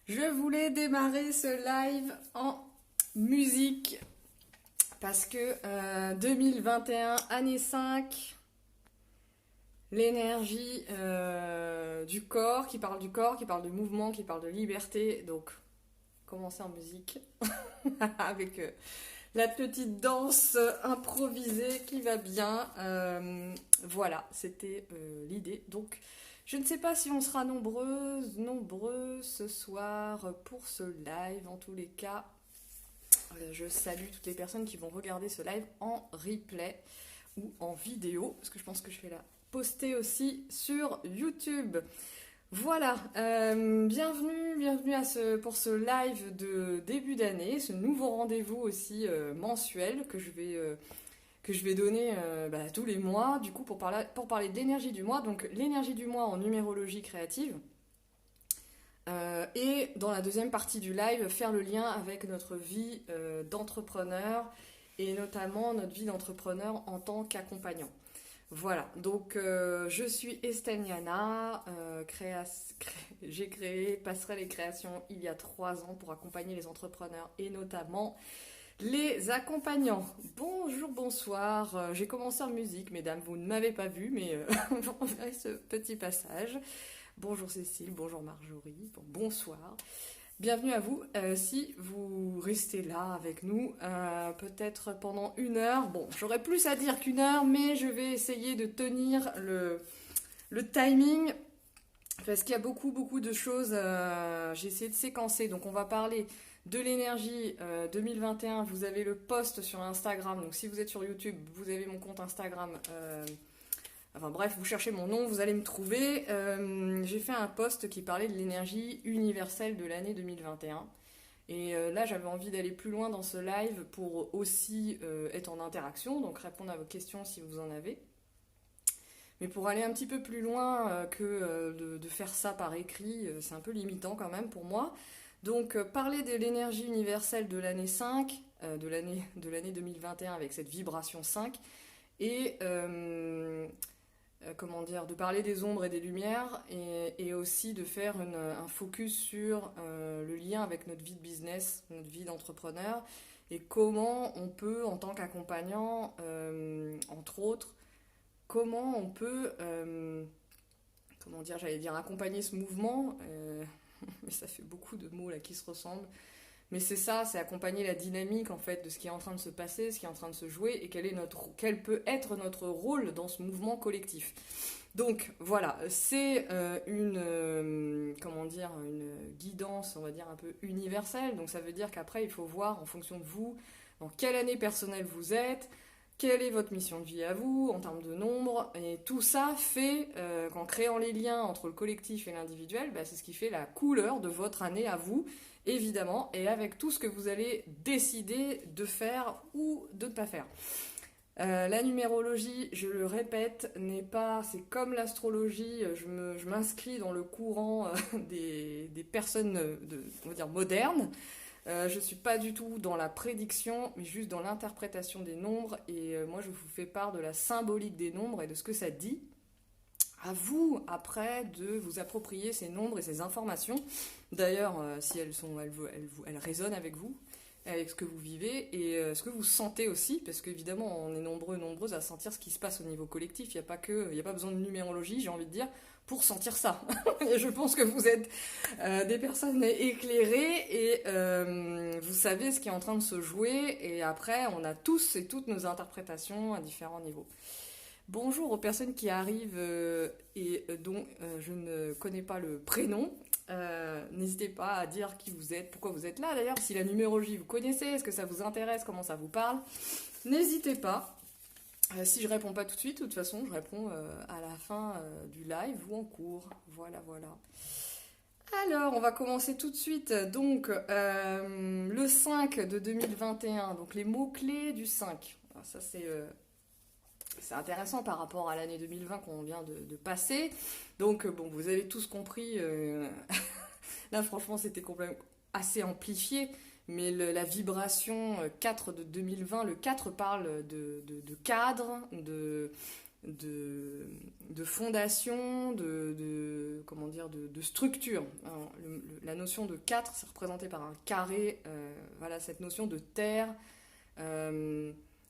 Je voulais démarrer ce live en musique parce que 2021, année 5, l'énergie du corps, qui parle de mouvement, qui parle de liberté. Donc, commencer en musique avec la petite danse improvisée qui va bien. Voilà, c'était l'idée. Donc, je ne sais pas si on sera nombreux ce soir pour ce live. En tous les cas, je salue toutes les personnes qui vont regarder ce live en replay ou en vidéo, parce que je pense que je vais la poster aussi sur YouTube. Voilà, bienvenue pour ce live de début d'année, ce nouveau rendez-vous aussi mensuel que je vais donner tous les mois, du coup pour parler de l'énergie du mois, donc l'énergie du mois en numérologie créative. Et dans la deuxième partie du live, faire le lien avec notre vie d'entrepreneur et notamment notre vie d'entrepreneur en tant qu'accompagnant. Voilà, donc je suis Estelle-Niana, j'ai créé Passerelle et Création il y a 3 ans pour accompagner les entrepreneurs et notamment les accompagnants. Bonjour, bonsoir, j'ai commencé en musique, mesdames, vous ne m'avez pas vu, mais vous verrez ce petit passage. Bonjour Cécile, bonjour Marjorie, bonsoir. Bienvenue à vous, si vous restez là avec nous, peut-être pendant 1 heure. Bon, j'aurais plus à dire qu'1 heure, mais je vais essayer de tenir le timing, parce qu'il y a beaucoup de choses, j'ai essayé de séquencer. Donc on va parler de l'énergie 2021, vous avez le post sur Instagram, donc si vous êtes sur YouTube, vous avez mon compte Instagram, enfin bref, vous cherchez mon nom, vous allez me trouver. J'ai fait un post qui parlait de l'énergie universelle de l'année 2021. Et là, j'avais envie d'aller plus loin dans ce live pour aussi être en interaction, donc répondre à vos questions si vous en avez. Mais pour aller un petit peu plus loin que de faire ça par écrit, c'est un peu limitant quand même pour moi. Donc parler de l'énergie universelle de l'année 5, de l'année 2021 avec cette vibration 5, et de parler des ombres et des lumières, et aussi de faire un focus sur le lien avec notre vie de business, notre vie d'entrepreneur, et comment on peut, en tant qu'accompagnant, entre autres, comment on peut, accompagner ce mouvement, mais ça fait beaucoup de mots là qui se ressemblent. Mais c'est ça, c'est accompagner la dynamique en fait de ce qui est en train de se passer, ce qui est en train de se jouer, et quel peut être notre rôle dans ce mouvement collectif. Donc voilà, c'est une guidance, on va dire un peu universelle. Donc ça veut dire qu'après il faut voir en fonction de vous, dans quelle année personnelle vous êtes, quelle est votre mission de vie à vous, en termes de nombre, et tout ça fait qu'en créant les liens entre le collectif et l'individuel, c'est ce qui fait la couleur de votre année à vous, évidemment, et avec tout ce que vous allez décider de faire ou de ne pas faire. La numérologie, je le répète, c'est comme l'astrologie, je m'inscris dans le courant des personnes on va dire modernes. Je ne suis pas du tout dans la prédiction, mais juste dans l'interprétation des nombres, et moi je vous fais part de la symbolique des nombres et de ce que ça dit. À vous, après, de vous approprier ces nombres et ces informations. D'ailleurs, si elles résonnent avec vous, avec ce que vous vivez et ce que vous sentez aussi, parce qu'évidemment, on est nombreuses à sentir ce qui se passe au niveau collectif. Il n'y a pas besoin de numérologie, j'ai envie de dire, pour sentir ça. Et je pense que vous êtes des personnes éclairées et vous savez ce qui est en train de se jouer. Et après, on a tous et toutes nos interprétations à différents niveaux. Bonjour aux personnes qui arrivent et dont je ne connais pas le prénom. N'hésitez pas à dire qui vous êtes, pourquoi vous êtes là d'ailleurs, si la numérologie vous connaissez, est-ce que ça vous intéresse, comment ça vous parle. N'hésitez pas. Si je réponds pas tout de suite, de toute façon, je réponds à la fin du live ou en cours. Voilà. Alors, on va commencer tout de suite. Donc, le 5 de 2021, donc les mots-clés du 5. Alors, ça, c'est intéressant par rapport à l'année 2020 qu'on vient de passer. Donc, vous avez tous compris. Là, franchement, c'était complètement assez amplifié. mais la vibration 4 de 2020, le 4 parle de cadre, de fondation, comment dire, de structure. Alors, la notion de 4, c'est représenté par un carré, voilà, cette notion de terre.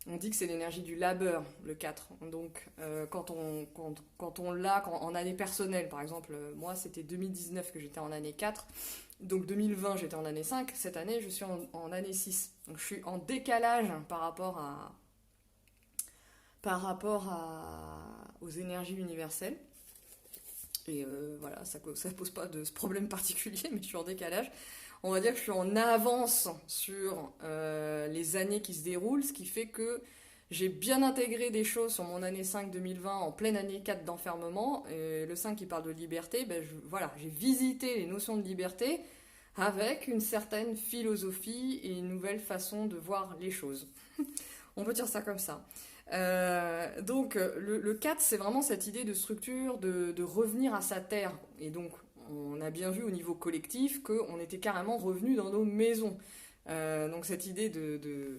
On dit que c'est l'énergie du labeur, le 4. Donc, quand on l'a en année personnelle, par exemple, moi, c'était 2019 que j'étais en année 4. Donc, 2020, j'étais en année 5. Cette année, je suis en année 6. Donc, je suis en décalage aux énergies universelles. Et voilà, ça pose pas de problème particulier, mais je suis en décalage. On va dire que je suis en avance sur les années qui se déroulent, ce qui fait que j'ai bien intégré des choses sur mon année 5 2020 en pleine année 4 d'enfermement. Et le 5 qui parle de liberté, voilà, j'ai visité les notions de liberté avec une certaine philosophie et une nouvelle façon de voir les choses. On peut dire ça comme ça. Donc le 4, c'est vraiment cette idée de structure, de revenir à sa terre. Et donc, on a bien vu au niveau collectif qu'on était carrément revenu dans nos maisons. Donc cette idée de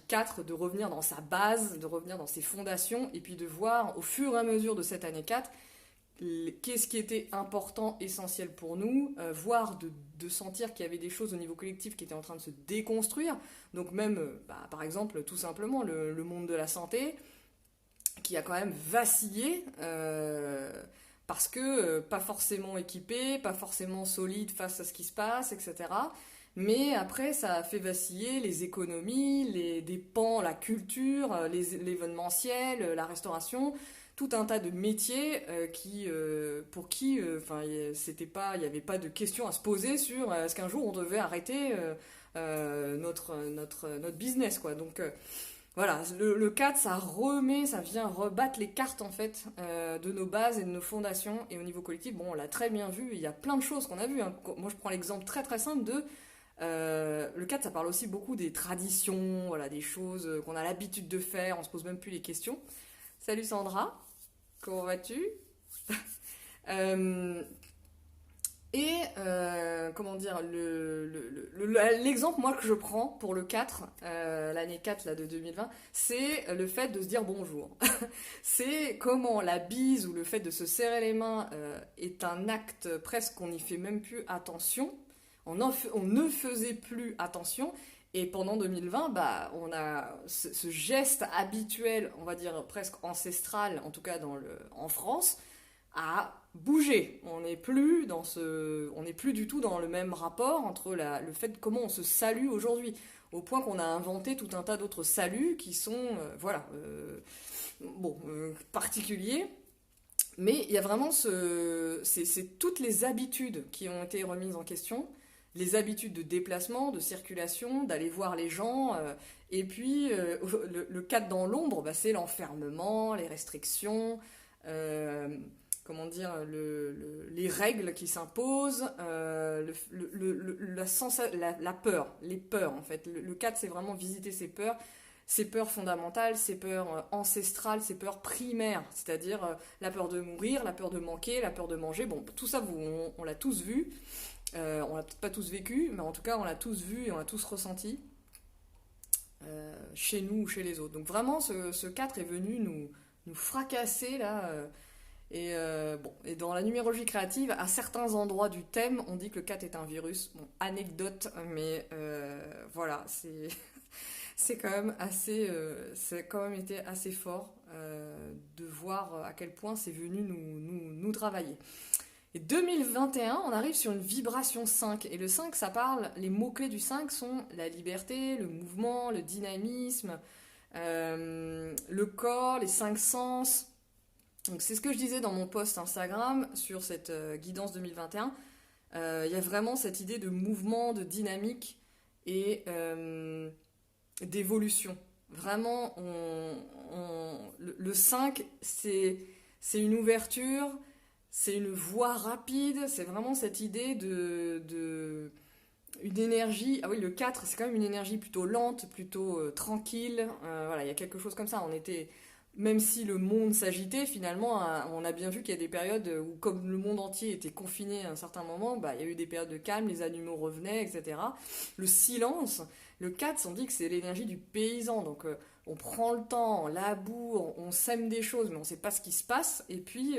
4, de revenir dans sa base, de revenir dans ses fondations, et puis de voir au fur et à mesure de cette année 4, qu'est-ce qui était important, essentiel pour nous, voire de sentir qu'il y avait des choses au niveau collectif qui étaient en train de se déconstruire. Donc même, par exemple, tout simplement, le monde de la santé, qui a quand même vacillé, parce que pas forcément équipé, pas forcément solide face à ce qui se passe, etc. Mais après, ça a fait vaciller les économies, des pans, la culture, l'événementiel, la restauration, tout un tas de métiers pour qui il n'y avait pas de question à se poser sur est-ce qu'un jour on devait arrêter notre business, quoi. Donc voilà, le 4, ça vient rebattre les cartes en fait de nos bases et de nos fondations. Et au niveau collectif, bon, on l'a très bien vu, il y a plein de choses qu'on a vues, hein. Moi je prends l'exemple très très simple le 4, ça parle aussi beaucoup des traditions, voilà, des choses qu'on a l'habitude de faire, on se pose même plus les questions. Salut Sandra, comment vas-tu? Comment dire, l'exemple moi que je prends pour le 4, l'année 4 là, de 2020, c'est le fait de se dire bonjour. C'est comment la bise ou le fait de se serrer les mains est un acte presque qu'on n'y fait même plus attention. On ne faisait plus attention. Et pendant 2020, on a ce geste habituel, on va dire presque ancestral, en tout cas en France, a bougé. On n'est plus du tout dans le même rapport entre le fait de comment on se salue aujourd'hui, au point qu'on a inventé tout un tas d'autres saluts qui sont, particuliers. Mais il y a vraiment c'est toutes les habitudes qui ont été remises en question. Les habitudes de déplacement, de circulation, d'aller voir les gens. Et puis, le cadre dans l'ombre, c'est l'enfermement, les restrictions, comment dire, les règles qui s'imposent, la peur, les peurs en fait. Le cadre, c'est vraiment visiter ces peurs fondamentales, ces peurs ancestrales, ces peurs primaires, c'est-à-dire la peur de mourir, la peur de manquer, la peur de manger. Bon, tout ça, on l'a tous vu. On l'a peut-être pas tous vécu, mais en tout cas on l'a tous vu et on l'a tous ressenti chez nous ou chez les autres. Donc vraiment ce 4 est venu nous fracasser là. Et dans la numérologie créative, à certains endroits du thème, on dit que le 4 est un virus. Bon, anecdote, mais voilà, c'est quand même c'est quand même été assez fort de voir à quel point c'est venu nous travailler. Et 2021, on arrive sur une vibration 5. Et le 5, les mots-clés du 5 sont la liberté, le mouvement, le dynamisme, le corps, les 5 sens. Donc c'est ce que je disais dans mon post Instagram sur cette guidance 2021. Il y a vraiment cette idée de mouvement, de dynamique et d'évolution. Vraiment, le 5, c'est une ouverture. C'est une voie rapide, c'est vraiment cette idée une énergie. Ah oui, le 4, c'est quand même une énergie plutôt lente, plutôt tranquille. Voilà, il y a quelque chose comme ça. même si le monde s'agitait, finalement, on a bien vu qu'il y a des périodes où, comme le monde entier était confiné à un certain moment, bah, il y a eu des périodes de calme, les animaux revenaient, etc. Le silence, le 4, on dit que c'est l'énergie du paysan. Donc, on prend le temps, on laboure, on sème des choses, mais on ne sait pas ce qui se passe. Et puis,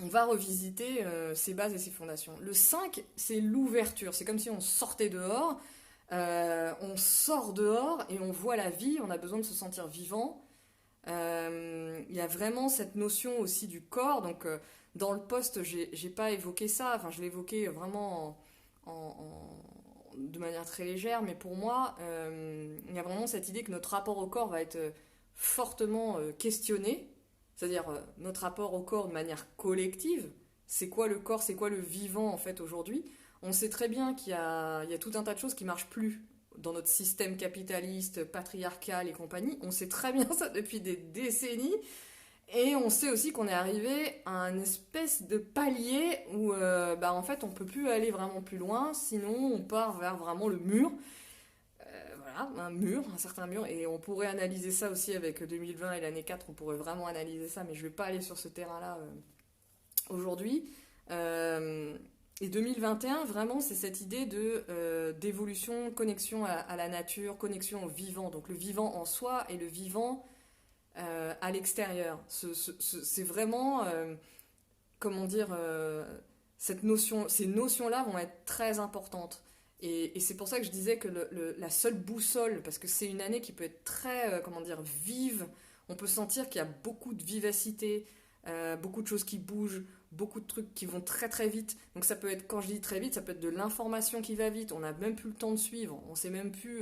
on va revisiter ses bases et ses fondations. Le 5, c'est l'ouverture. C'est comme si on sortait dehors. On sort dehors et on voit la vie. On a besoin de se sentir vivant. Il y a vraiment cette notion aussi du corps. Donc, dans le poste, j'ai pas évoqué ça. Enfin, je l'ai évoqué vraiment de manière très légère. Mais pour moi, il y a vraiment cette idée que notre rapport au corps va être fortement questionné. C'est-à-dire notre rapport au corps de manière collective. C'est quoi le corps, c'est quoi le vivant en fait aujourd'hui? On sait très bien il y a tout un tas de choses qui marchent plus dans notre système capitaliste, patriarcal et compagnie. On sait très bien ça depuis des décennies. Et on sait aussi qu'on est arrivé à un espèce de palier où bah, en fait on peut plus aller vraiment plus loin, sinon on part vers vraiment le mur. Voilà, un mur, un certain mur, et on pourrait analyser ça aussi avec 2020 et l'année 4, on pourrait vraiment analyser ça, mais je ne vais pas aller sur ce terrain-là aujourd'hui. Et 2021, vraiment, c'est cette idée d'évolution, connexion à la nature, connexion au vivant, donc le vivant en soi et le vivant à l'extérieur. C'est vraiment, comment dire, ces notions-là vont être très importantes. Et c'est pour ça que je disais que la seule boussole, parce que c'est une année qui peut être très, comment dire, vive, on peut sentir qu'il y a beaucoup de vivacité, beaucoup de choses qui bougent, beaucoup de trucs qui vont très très vite. Donc ça peut être, quand je dis très vite, ça peut être de l'information qui va vite, on n'a même plus le temps de suivre, on sait même plus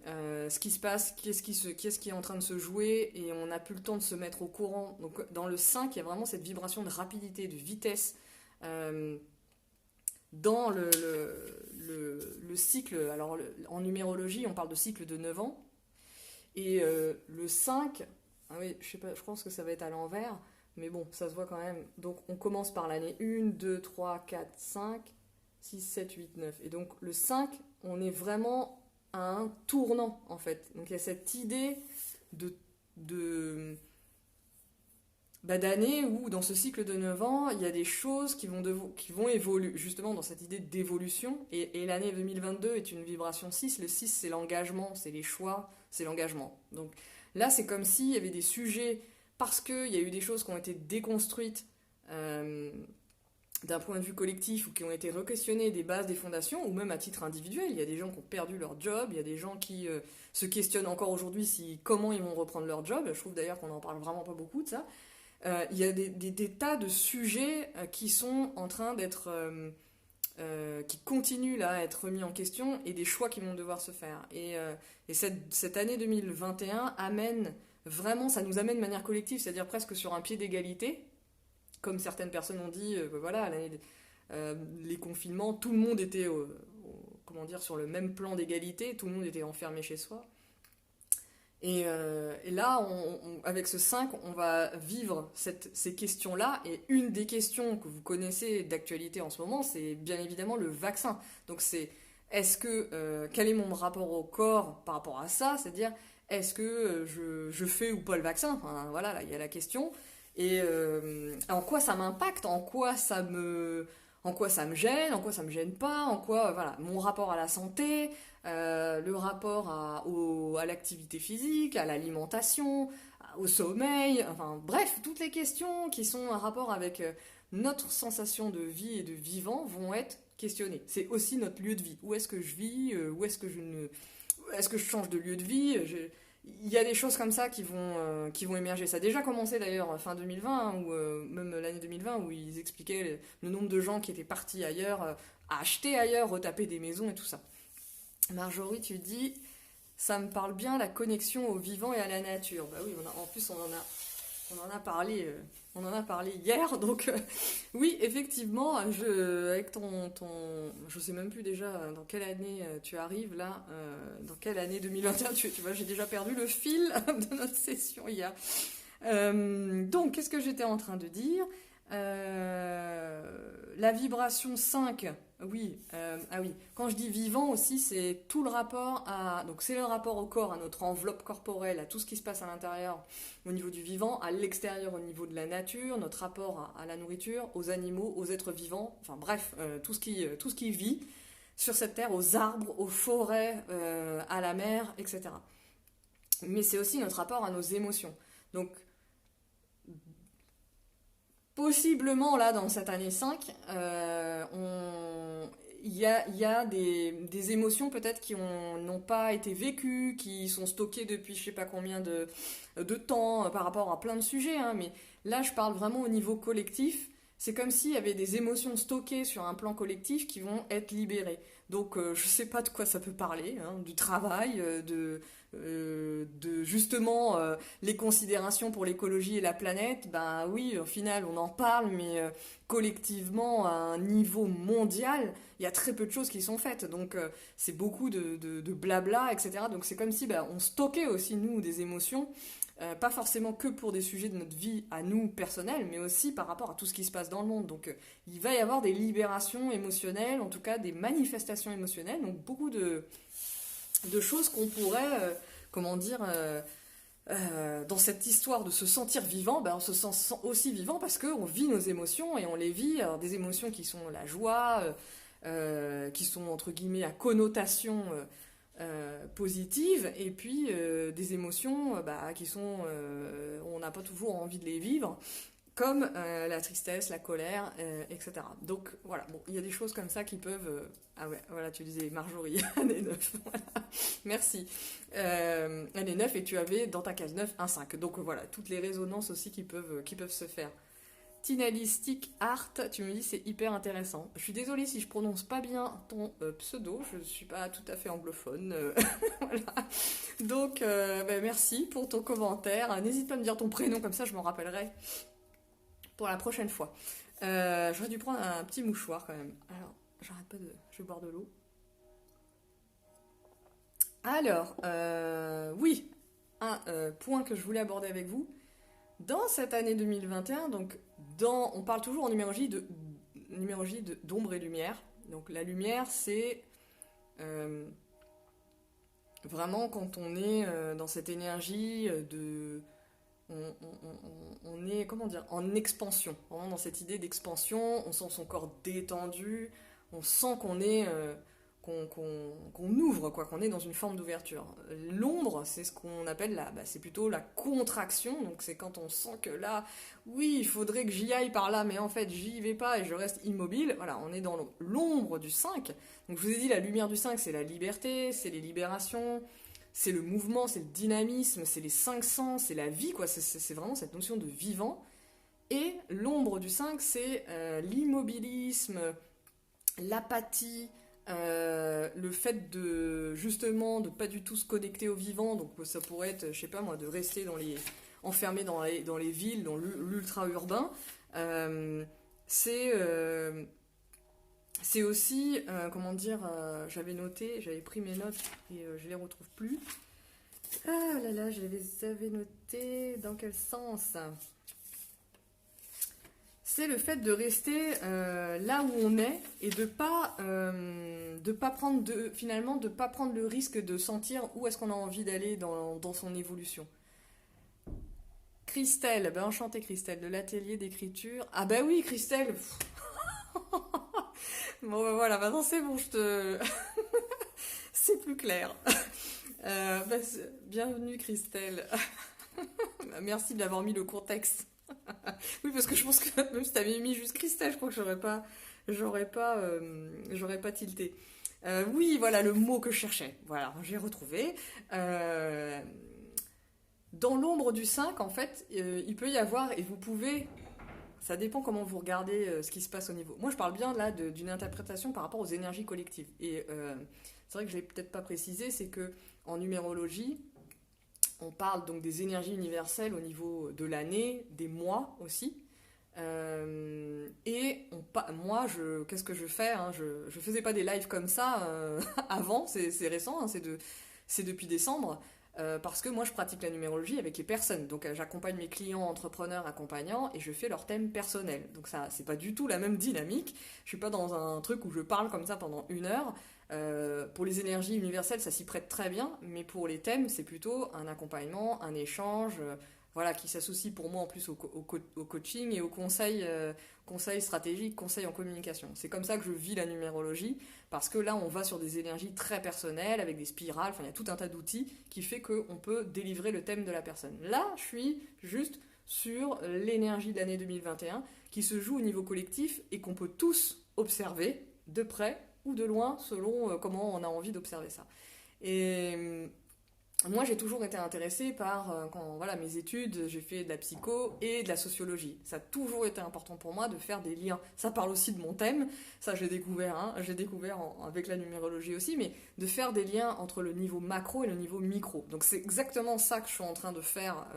ce qui se passe, qu'est-ce qui est en train de se jouer, et on n'a plus le temps de se mettre au courant. Donc dans le 5, il y a vraiment cette vibration de rapidité, de vitesse. Dans le cycle, alors en numérologie, on parle de cycle de 9 ans, et le 5, ah oui, je sais pas, je pense que ça va être à l'envers, mais bon, ça se voit quand même. Donc on commence par l'année 1, 2, 3, 4, 5, 6, 7, 8, 9. Et donc le 5, on est vraiment à un tournant, en fait. Donc il y a cette idée de d'années où, dans ce cycle de 9 ans, il y a des choses qui vont évoluer, justement dans cette idée d'évolution. Et l'année 2022 est une vibration 6. Le 6, c'est l'engagement, c'est les choix, c'est l'engagement. Donc là, c'est comme s'il y avait des sujets, parce qu'il y a eu des choses qui ont été déconstruites d'un point de vue collectif, ou qui ont été re-questionnées des bases, des fondations, ou même à titre individuel. Il y a des gens qui ont perdu leur job, il y a des gens qui se questionnent encore aujourd'hui comment ils vont reprendre leur job. Je trouve d'ailleurs qu'on n'en parle vraiment pas beaucoup de ça. Il y a des tas de sujets qui sont en train d'être... qui continuent là à être remis en question, et des choix qui vont devoir se faire. Et cette année 2021 amène vraiment, ça nous amène de manière collective, c'est-à-dire presque sur un pied d'égalité, comme certaines personnes ont dit, voilà, les confinements, tout le monde était comment dire, sur le même plan d'égalité, tout le monde était enfermé chez soi. Et là, avec ce 5, on va vivre ces questions-là. Et une des questions que vous connaissez d'actualité en ce moment, c'est bien évidemment le vaccin. Donc quel est mon rapport au corps par rapport à ça? C'est-à-dire, est-ce que je fais ou pas le vaccin? Enfin, voilà, là, il y a la question. Et en quoi ça m'impacte? En quoi ça me gêne? En quoi ça me gêne pas? En quoi, voilà, mon rapport à la santé, le rapport à l'activité physique, à l'alimentation, au sommeil, enfin bref, toutes les questions qui sont en rapport avec notre sensation de vie et de vivant vont être questionnées. C'est aussi notre lieu de vie. Où est-ce que je vis? Où est-ce que est-ce que je change de lieu de vie? Il y a des choses comme ça qui vont émerger. Ça a déjà commencé d'ailleurs fin 2020, hein, ou même l'année 2020, où ils expliquaient le nombre de gens qui étaient partis ailleurs, à acheter ailleurs, retaper des maisons et tout ça. Marjorie, tu dis, ça me parle bien, la connexion au vivant et à la nature. Bah oui, en plus on en a parlé hier, donc oui, effectivement, avec je sais même plus déjà dans quelle année tu arrives là, dans quelle année 2021, tu vois, j'ai déjà perdu le fil de notre session hier. Donc, qu'est-ce que j'étais en train de dire? La vibration 5, oui, ah oui, quand je dis vivant aussi, c'est tout le rapport à... Donc c'est le rapport au corps, à notre enveloppe corporelle, à tout ce qui se passe à l'intérieur au niveau du vivant, à l'extérieur au niveau de la nature, notre rapport à la nourriture, aux animaux, aux êtres vivants, enfin bref, tout ce qui vit sur cette terre, aux arbres, aux forêts, à la mer, etc. Mais c'est aussi notre rapport à nos émotions. Donc possiblement, là, dans cette année 5, il y a des émotions peut-être qui n'ont pas été vécues, qui sont stockées depuis je sais pas combien de temps par rapport à plein de sujets, hein, mais là, je parle vraiment au niveau collectif. C'est comme s'il y avait des émotions stockées sur un plan collectif qui vont être libérées. Donc, je sais pas de quoi ça peut parler, hein, du travail, de justement les considérations pour l'écologie et la planète. Ben oui, au final, on en parle, mais collectivement, à un niveau mondial, il y a très peu de choses qui sont faites. Donc, c'est beaucoup de blabla, etc. Donc, c'est comme si ben, on stockait aussi, nous, des émotions. Pas forcément que pour des sujets de notre vie à nous personnels, mais aussi par rapport à tout ce qui se passe dans le monde. Donc il va y avoir des libérations émotionnelles, en tout cas des manifestations émotionnelles, donc beaucoup de choses qu'on pourrait, comment dire, dans cette histoire de se sentir vivant, ben, on se sent aussi vivant parce qu'on vit nos émotions et on les vit. Alors, des émotions qui sont la joie, qui sont entre guillemets à connotation positives, et puis des émotions bah, qui sont, on n'a pas toujours envie de les vivre, comme la tristesse, la colère, etc. Donc voilà, bon, il y a des choses comme ça qui peuvent... ah ouais, voilà, tu disais Marjorie, année 9, voilà. Merci. Année 9, et tu avais dans ta case 9 un 5. Donc voilà, toutes les résonances aussi qui peuvent se faire. Tinalistic Art, tu me dis c'est hyper intéressant. Je suis désolée si je prononce pas bien ton pseudo, je ne suis pas tout à fait anglophone. Voilà. Donc bah, merci pour ton commentaire. N'hésite pas à me dire ton prénom, comme ça je m'en rappellerai pour la prochaine fois. J'aurais dû prendre un petit mouchoir quand même. Alors, j'arrête pas de... Je vais boire de l'eau. Alors, oui, un point que je voulais aborder avec vous. Dans cette année 2021, donc on parle toujours en numérologie d'ombre et lumière. Donc la lumière, c'est vraiment quand on est dans cette énergie de... On est, comment dire, en expansion. Vraiment dans cette idée d'expansion, on sent son corps détendu, on sent qu'on est... qu'on ouvre, quoi, qu'on est dans une forme d'ouverture. L'ombre, c'est ce qu'on appelle c'est plutôt la contraction, donc c'est quand on sent que là, oui, il faudrait que j'y aille par là, mais en fait, j'y vais pas et je reste immobile. Voilà, on est dans l'ombre du 5. Donc je vous ai dit, la lumière du 5, c'est la liberté, c'est les libérations, c'est le mouvement, c'est le dynamisme, c'est les 5 sens, c'est la vie, quoi. C'est vraiment cette notion de vivant. Et l'ombre du 5, c'est l'immobilisme, l'apathie, le fait de justement de pas du tout se connecter au vivant, donc ça pourrait être, je sais pas moi, de rester enfermé dans les villes, dans l'ultra urbain. C'est aussi, comment dire, j'avais pris mes notes et je les retrouve plus. Ah là là, je les avais notées dans quel sens? C'est le fait de rester là où on est et de pas prendre finalement de pas prendre le risque de sentir où est-ce qu'on a envie d'aller dans son évolution. Christelle, ben enchantée Christelle, de l'atelier d'écriture. Ah ben oui Christelle. Bon ben voilà, maintenant c'est bon, c'est plus clair. Bienvenue Christelle. Merci d'avoir mis le contexte. Oui, parce que je pense que même si t'avais mis juste Christelle, je crois que j'aurais pas tilté. Oui, voilà le mot que je cherchais. Voilà, j'ai retrouvé. Dans l'ombre du 5, en fait, il peut y avoir, et vous pouvez, ça dépend comment vous regardez ce qui se passe au niveau. Moi, je parle bien là d'une interprétation par rapport aux énergies collectives. Et c'est vrai que je l'ai peut-être pas précisé, c'est que en numérologie, on parle donc des énergies universelles au niveau de l'année, des mois aussi. Et moi, qu'est-ce que je fais, hein, je faisais pas des lives comme ça avant, c'est récent, hein, c'est depuis décembre. parce que moi je pratique la numérologie avec les personnes. Donc j'accompagne mes clients, entrepreneurs, accompagnants et je fais leur thème personnel. Donc ça, c'est pas du tout la même dynamique. Je suis pas dans un truc où je parle comme ça pendant 1 heure. Pour les énergies universelles, ça s'y prête très bien, mais pour les thèmes, c'est plutôt un accompagnement, un échange, voilà, qui s'associe pour moi en plus au coaching et au conseil stratégique, conseil en communication. C'est comme ça que je vis la numérologie, parce que là, on va sur des énergies très personnelles, avec des spirales, enfin, il y a tout un tas d'outils qui fait qu'on peut délivrer le thème de la personne. Là, je suis juste sur l'énergie de l'année 2021, qui se joue au niveau collectif et qu'on peut tous observer de près ou de loin, selon comment on a envie d'observer ça. Et moi, j'ai toujours été intéressée par, quand voilà, mes études, j'ai fait de la psycho et de la sociologie. Ça a toujours été important pour moi de faire des liens. Ça parle aussi de mon thème, ça j'ai découvert, avec la numérologie aussi, mais de faire des liens entre le niveau macro et le niveau micro. Donc c'est exactement ça que je suis en train de faire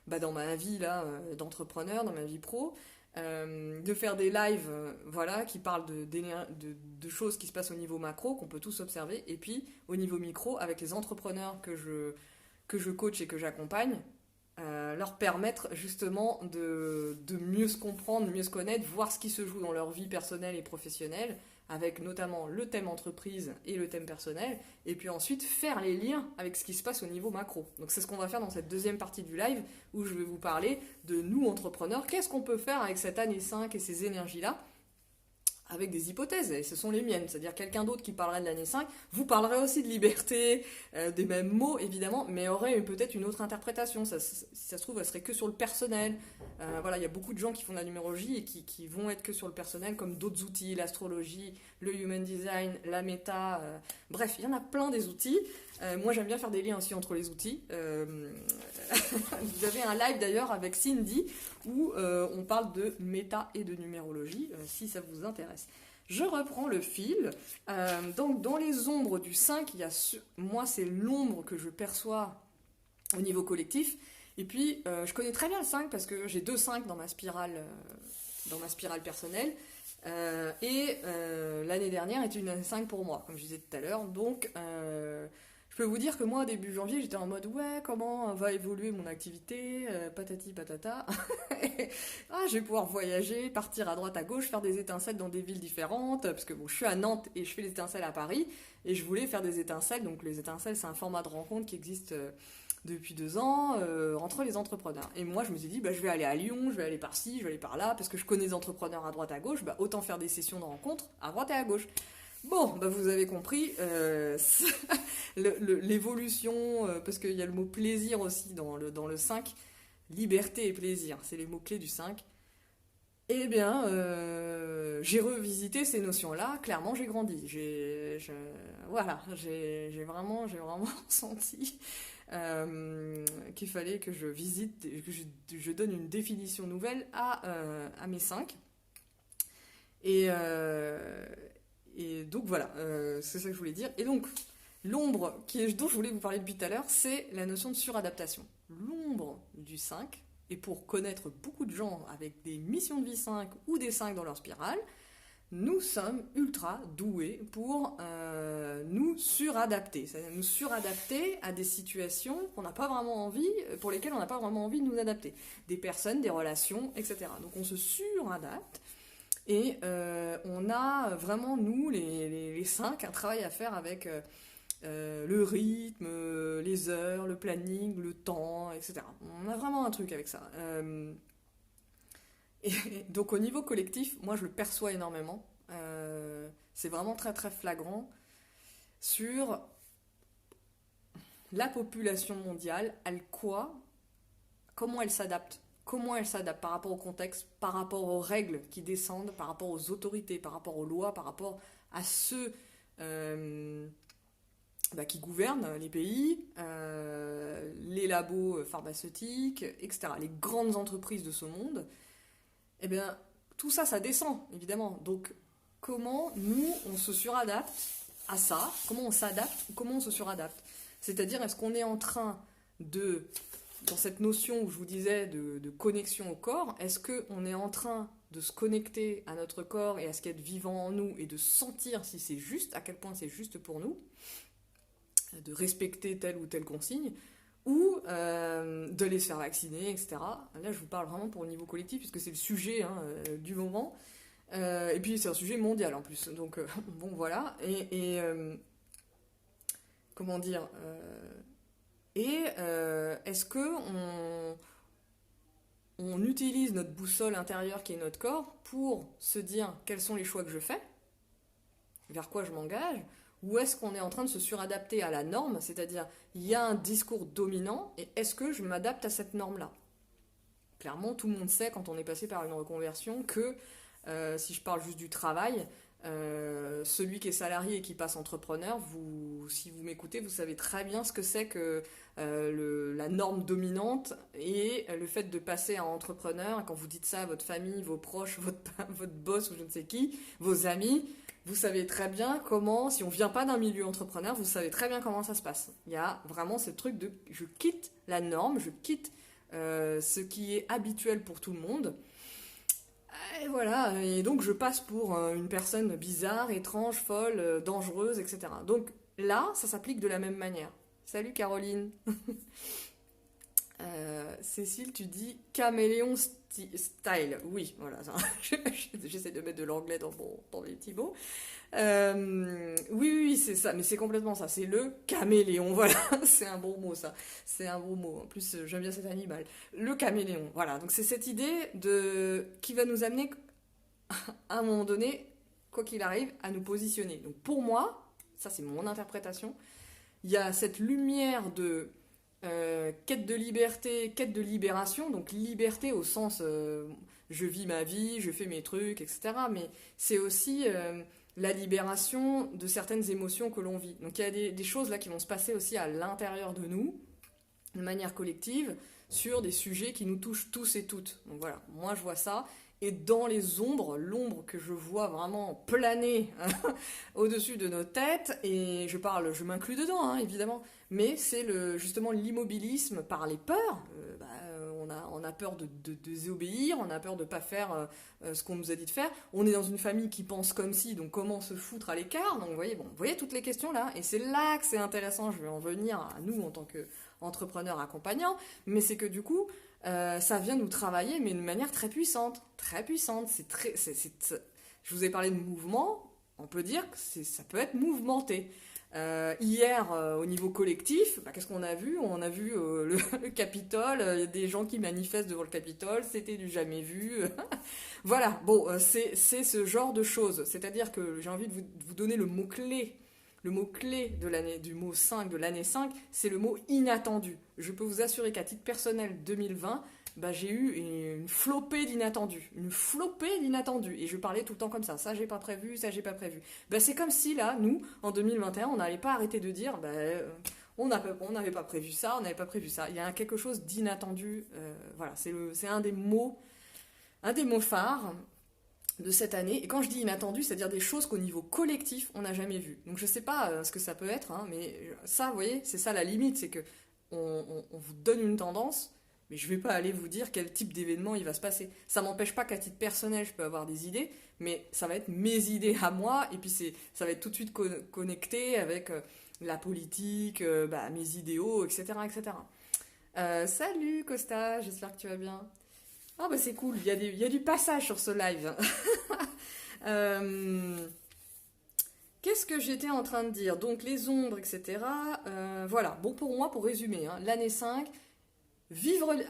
dans ma vie là, d'entrepreneur, dans ma vie pro. De faire des lives voilà, qui parlent de choses qui se passent au niveau macro, qu'on peut tous observer, et puis au niveau micro, avec les entrepreneurs que je coach et que j'accompagne, leur permettre justement de mieux se comprendre, mieux se connaître, voir ce qui se joue dans leur vie personnelle et professionnelle, avec notamment le thème entreprise et le thème personnel, et puis ensuite faire les liens avec ce qui se passe au niveau macro. Donc c'est ce qu'on va faire dans cette deuxième partie du live, où je vais vous parler de nous entrepreneurs, qu'est-ce qu'on peut faire avec cette année 5 et ces énergies-là, avec des hypothèses, et ce sont les miennes, c'est-à-dire quelqu'un d'autre qui parlerait de l'année 5, vous parlerez aussi de liberté, des mêmes mots évidemment, mais aurait peut-être une autre interprétation, si ça se trouve elle serait que sur le personnel, voilà, il y a beaucoup de gens qui font de la numérologie et qui vont être que sur le personnel, comme d'autres outils, l'astrologie, le human design, la méta, bref, il y en a plein des outils. Moi j'aime bien faire des liens aussi entre les outils. Vous avez un live d'ailleurs avec Cindy où on parle de méta et de numérologie, si ça vous intéresse. Je reprends le fil. Donc dans les ombres du 5, moi c'est l'ombre que je perçois au niveau collectif. Et puis je connais très bien le 5 parce que j'ai 2 5 dans ma spirale personnelle. L'année dernière était une année 5 pour moi, comme je disais tout à l'heure. Donc je peux vous dire que moi, début janvier, j'étais en mode ouais, comment va évoluer mon activité, patati patata. Je vais pouvoir voyager, partir à droite à gauche, faire des étincelles dans des villes différentes, parce que bon, je suis à Nantes et je fais les étincelles à Paris, et je voulais faire des étincelles. Donc les étincelles, c'est un format de rencontre qui existe depuis 2 ans entre les entrepreneurs. Et moi, je me suis dit, je vais aller à Lyon, je vais aller par-ci, je vais aller par-là, parce que je connais des entrepreneurs à droite à gauche, autant faire des sessions de rencontres à droite et à gauche. Bon, vous avez compris, l'évolution, parce qu'il y a le mot plaisir aussi dans le 5, liberté et plaisir, c'est les mots-clés du 5. Eh bien, j'ai revisité ces notions-là, clairement j'ai grandi, j'ai vraiment senti qu'il fallait que je visite, que je donne une définition nouvelle à mes 5. Et donc voilà, c'est ça que je voulais dire. Et donc, l'ombre dont je voulais vous parler depuis tout à l'heure, c'est la notion de suradaptation. L'ombre du 5, et pour connaître beaucoup de gens avec des missions de vie 5 ou des 5 dans leur spirale, nous sommes ultra doués pour nous suradapter. C'est-à-dire nous suradapter à des situations qu'on n'a pas vraiment envie, pour lesquelles on n'a pas vraiment envie de nous adapter. Des personnes, des relations, etc. Donc on se suradapte. Et on a vraiment, nous, les 5, un travail à faire avec le rythme, les heures, le planning, le temps, etc. On a vraiment un truc avec ça. Et donc au niveau collectif, moi je le perçois énormément. C'est vraiment très très flagrant sur la population mondiale, comment elle s'adapte. Comment elle s'adapte par rapport au contexte, par rapport aux règles qui descendent, par rapport aux autorités, par rapport aux lois, par rapport à ceux qui gouvernent les pays, les labos pharmaceutiques, etc., les grandes entreprises de ce monde. Eh bien, tout ça, ça descend, évidemment. Donc, comment nous, on se suradapte à ça? Comment on s'adapte ou comment on se suradapte? C'est-à-dire, est-ce qu'on est en train dans cette notion où je vous disais de connexion au corps, est-ce qu'on est en train de se connecter à notre corps et à ce qui est vivant en nous et de sentir si c'est juste, à quel point c'est juste pour nous? de respecter telle ou telle consigne, ou de les se faire vacciner, etc. Là, je vous parle vraiment pour le niveau collectif, puisque c'est le sujet du moment. Et puis, c'est un sujet mondial en plus. Donc, bon, voilà. Comment dire est-ce que on utilise notre boussole intérieure qui est notre corps pour se dire quels sont les choix que je fais, vers quoi je m'engage, ou est-ce qu'on est en train de se suradapter à la norme, c'est-à-dire il y a un discours dominant et est-ce que je m'adapte à cette norme-là? Clairement, tout le monde sait quand on est passé par une reconversion que si je parle juste du travail, celui qui est salarié et qui passe entrepreneur, si vous m'écoutez, vous savez très bien ce que c'est que la norme dominante et le fait de passer à entrepreneur. Quand vous dites ça à votre famille, vos proches, votre boss ou je ne sais qui, vos amis, vous savez très bien comment, si on vient pas d'un milieu entrepreneur, vous savez très bien comment ça se passe. Il y a vraiment ce truc de je quitte la norme, je quitte ce qui est habituel pour tout le monde. Et voilà, et donc je passe pour une personne bizarre, étrange, folle, dangereuse, etc. Donc là, ça s'applique de la même manière. Salut Caroline. Cécile, tu dis caméléon style. Oui, voilà. J'essaie de mettre de l'anglais dans mes petits mots. Oui, c'est ça, mais c'est complètement ça. C'est le caméléon, voilà. C'est un bon mot, ça. C'est un bon mot. En plus, j'aime bien cet animal. Le caméléon, voilà. Donc c'est cette idée qui va nous amener, à un moment donné, quoi qu'il arrive, à nous positionner. Donc pour moi, ça c'est mon interprétation, il y a cette lumière de quête de liberté, quête de libération, donc liberté au sens je vis ma vie, je fais mes trucs, etc. Mais c'est aussi la libération de certaines émotions que l'on vit. Donc il y a des choses là qui vont se passer aussi à l'intérieur de nous, de manière collective, sur des sujets qui nous touchent tous et toutes. Donc voilà, moi je vois ça. Et dans les ombres, l'ombre que je vois vraiment planer au-dessus de nos têtes, et je m'inclus dedans, hein, évidemment, mais c'est justement l'immobilisme par les peurs. On a peur de désobéir, on a peur de ne pas faire ce qu'on nous a dit de faire. On est dans une famille qui pense comme si, donc comment se foutre à l'écart? Donc vous voyez toutes les questions là, et c'est là que c'est intéressant, je vais en venir à nous en tant qu'entrepreneurs accompagnants, mais c'est que du coup, ça vient nous travailler, mais d'une manière très puissante. Très puissante. Je vous ai parlé de mouvement, on peut dire que ça peut être mouvementé. Hier, au niveau collectif, qu'est-ce qu'on a vu? On a vu le Capitole, il y a des gens qui manifestent devant le Capitole, c'était du jamais vu. Voilà, bon, c'est ce genre de choses. C'est-à-dire que j'ai envie de vous donner le mot-clé. Le mot-clé du mot 5, de l'année 5, c'est le mot inattendu. Je peux vous assurer qu'à titre personnel, 2020, j'ai eu une flopée d'inattendus. Une flopée d'inattendus. Et je parlais tout le temps comme ça. Ça, j'ai pas prévu, ça, j'ai pas prévu. C'est comme si, là, nous, en 2021, on n'allait pas arrêter de dire on n'avait pas prévu ça, on n'avait pas prévu ça. Il y a quelque chose d'inattendu. Voilà, c'est un des mots phares de cette année. Et quand je dis inattendu, c'est-à-dire des choses qu'au niveau collectif, on n'a jamais vues. Donc je sais pas ce que ça peut être, hein, mais ça, vous voyez, c'est ça la limite, c'est que on vous donne une tendance, mais je vais pas aller vous dire quel type d'événement il va se passer. Ça m'empêche pas qu'à titre personnel, je peux avoir des idées, mais ça va être mes idées à moi, et puis ça va être tout de suite connecté avec la politique, mes idéaux, etc. etc. Salut Costa, j'espère que tu vas bien. Ah c'est cool, il y a du passage sur ce live. Qu'est-ce que j'étais en train de dire? Donc les ombres, etc. Voilà, bon pour moi, pour résumer, hein, l'année 5,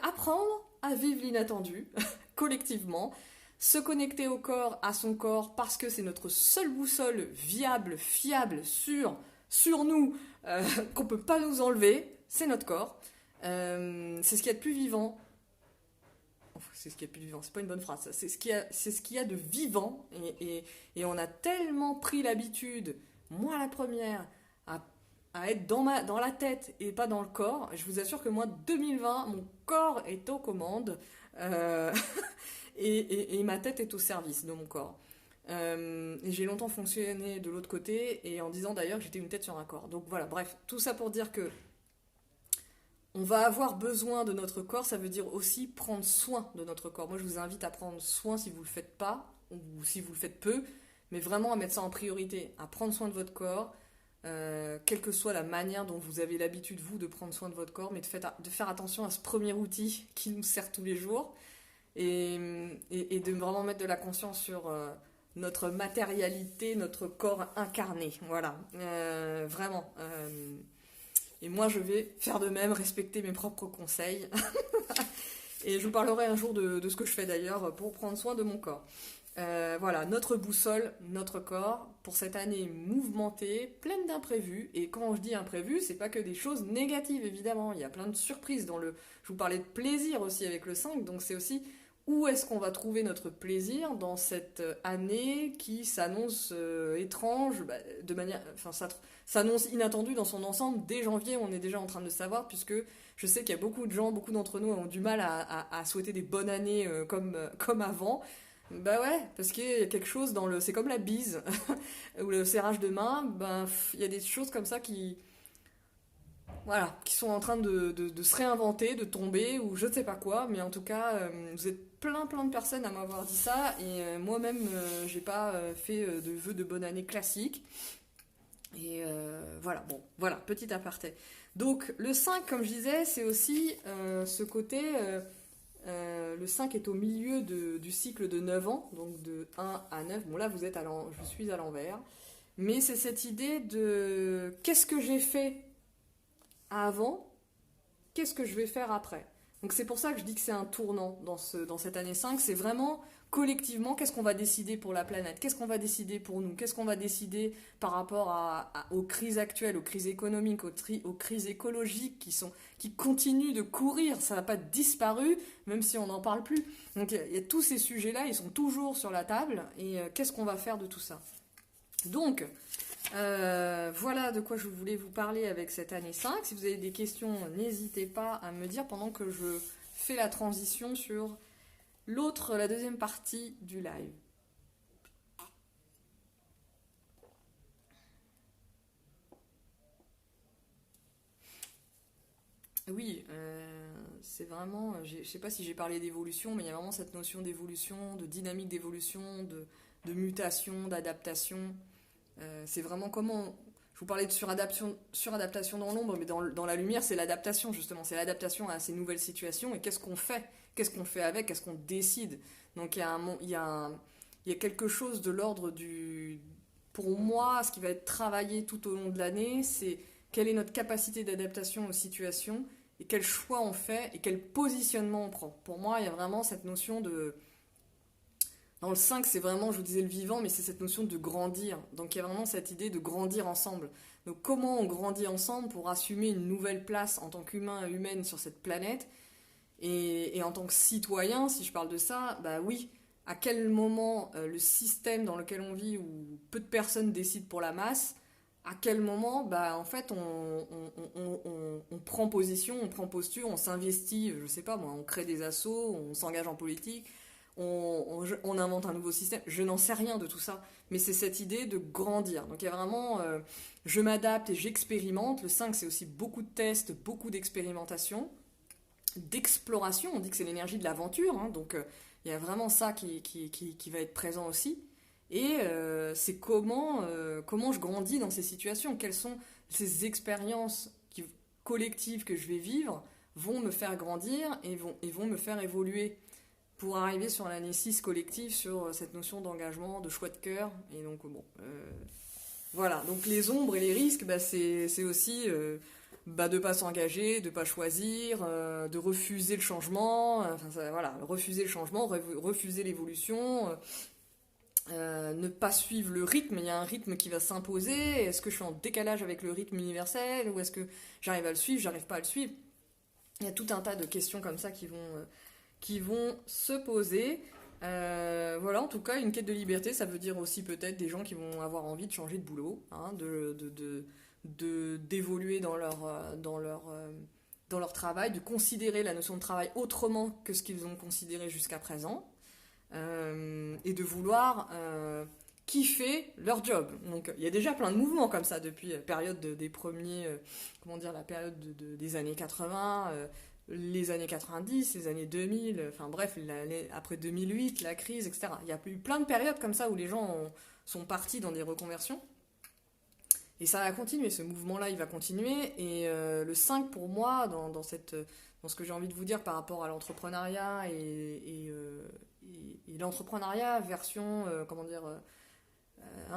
apprendre à vivre l'inattendu, collectivement, se connecter au corps, à son corps, parce que c'est notre seule boussole viable, fiable, sur nous, qu'on peut pas nous enlever, c'est notre corps. C'est ce qu'il y a de plus vivant. C'est ce qu'il y a de plus vivant, c'est pas une bonne phrase, c'est ce qu'il y a de vivant, et on a tellement pris l'habitude, moi la première, à être dans la tête et pas dans le corps. Je vous assure que moi, 2020, mon corps est aux commandes, et ma tête est au service de mon corps. Et j'ai longtemps fonctionné de l'autre côté, et en disant d'ailleurs que j'étais une tête sur un corps. Donc voilà, bref, tout ça pour dire que on va avoir besoin de notre corps, ça veut dire aussi prendre soin de notre corps. Moi, je vous invite à prendre soin si vous ne le faites pas, ou si vous le faites peu, mais vraiment à mettre ça en priorité, à prendre soin de votre corps, quelle que soit la manière dont vous avez l'habitude, vous, de prendre soin de votre corps, mais de faire attention à ce premier outil qui nous sert tous les jours, et de vraiment mettre de la conscience sur notre matérialité, notre corps incarné. Voilà, vraiment. Et moi, je vais faire de même, respecter mes propres conseils. Et je vous parlerai un jour de ce que je fais d'ailleurs pour prendre soin de mon corps. Voilà, notre boussole, notre corps, pour cette année mouvementée, pleine d'imprévus. Et quand je dis imprévus, c'est pas que des choses négatives, évidemment. Il y a plein de surprises dans le... Je vous parlais de plaisir aussi avec le 5, donc c'est aussi où est-ce qu'on va trouver notre plaisir dans cette année qui s'annonce étrange, de manière... Enfin, ça s'annonce inattendue dans son ensemble. Dès janvier, on est déjà en train de le savoir, puisque je sais qu'il y a beaucoup de gens, beaucoup d'entre nous ont du mal à souhaiter des bonnes années comme avant. Bah ouais, parce qu'il y a quelque chose dans le... C'est comme la bise, ou le serrage de main, il y a des choses comme ça voilà, qui sont en train de se réinventer, de tomber, ou je ne sais pas quoi, mais en tout cas, vous êtes plein de personnes à m'avoir dit ça, et moi-même, j'ai pas fait de vœux de bonne année classique. Et voilà, bon, voilà, petit aparté. Donc, le 5, comme je disais, c'est aussi ce côté... le 5 est au milieu du cycle de 9 ans, donc de 1 à 9. Bon, là, je suis à l'envers. Mais c'est cette idée de qu'est-ce que j'ai fait avant, qu'est-ce que je vais faire après. Donc c'est pour ça que je dis que c'est un tournant dans cette année 5. C'est vraiment collectivement qu'est-ce qu'on va décider pour la planète, qu'est-ce qu'on va décider pour nous, qu'est-ce qu'on va décider par rapport aux crises actuelles, aux crises économiques, aux crises écologiques qui continuent de courir, ça n'a pas disparu, même si on n'en parle plus. Donc il y a tous ces sujets-là, ils sont toujours sur la table, et qu'est-ce qu'on va faire de tout ça. Donc, voilà de quoi je voulais vous parler avec cette année 5. Si vous avez des questions, n'hésitez pas à me dire pendant que je fais la transition sur la deuxième partie du live. Oui, c'est vraiment, je sais pas si j'ai parlé d'évolution, mais il y a vraiment cette notion d'évolution, de dynamique d'évolution, de mutation, d'adaptation. C'est vraiment comment... Je vous parlais de suradaptation dans l'ombre, mais dans la lumière, c'est l'adaptation, justement. C'est l'adaptation à ces nouvelles situations. Et qu'est-ce qu'on fait? Qu'est-ce qu'on fait avec? Qu'est-ce qu'on décide? Donc il y a quelque chose de l'ordre du... Pour moi, ce qui va être travaillé tout au long de l'année, c'est quelle est notre capacité d'adaptation aux situations et quel choix on fait et quel positionnement on prend. Pour moi, il y a vraiment cette notion de... Dans le 5, c'est vraiment, je vous disais, le vivant, mais c'est cette notion de grandir. Donc il y a vraiment cette idée de grandir ensemble. Donc comment on grandit ensemble pour assumer une nouvelle place en tant qu'humain et humaine sur cette planète et en tant que citoyen, si je parle de ça, bah oui, à quel moment le système dans lequel on vit, où peu de personnes décident pour la masse, à quel moment, bah en fait, on prend position, on prend posture, on s'investit, je sais pas moi, on crée des assos, on s'engage en politique, on invente un nouveau système, je n'en sais rien de tout ça, mais c'est cette idée de grandir. Donc il y a vraiment, je m'adapte et j'expérimente. Le 5, c'est aussi beaucoup de tests, beaucoup d'expérimentation, d'exploration. On dit que c'est l'énergie de l'aventure, hein, donc il y a vraiment ça qui va être présent aussi. Et c'est comment je grandis dans ces situations, quelles sont ces expériences collectives que je vais vivre vont me faire grandir et vont me faire évoluer pour arriver sur l'année 6 collective, sur cette notion d'engagement, de choix de cœur. Et donc, bon, voilà. Donc, les ombres et les risques, c'est aussi de ne pas s'engager, de ne pas choisir, de refuser le changement. Voilà, refuser le changement, refuser l'évolution, ne pas suivre le rythme. Il y a un rythme qui va s'imposer. Est-ce que je suis en décalage avec le rythme universel ou est-ce que j'arrive à le suivre, j'arrive pas à le suivre? Il y a tout un tas de questions comme ça qui vont se poser. Voilà, en tout cas, une quête de liberté, ça veut dire aussi peut-être des gens qui vont avoir envie de changer de boulot, hein, d'évoluer dans leur travail, de considérer la notion de travail autrement que ce qu'ils ont considéré jusqu'à présent, et de vouloir kiffer leur job. Donc il y a déjà plein de mouvements comme ça depuis la période des premiers, la période des années 80, les années 90, les années 2000, enfin bref, après 2008, la crise, etc. Il y a eu plein de périodes comme ça où les gens sont partis dans des reconversions. Et ça va continuer, ce mouvement-là, il va continuer. Et le 5, pour moi, dans ce que j'ai envie de vous dire par rapport à l'entrepreneuriat et l'entrepreneuriat version, comment dire,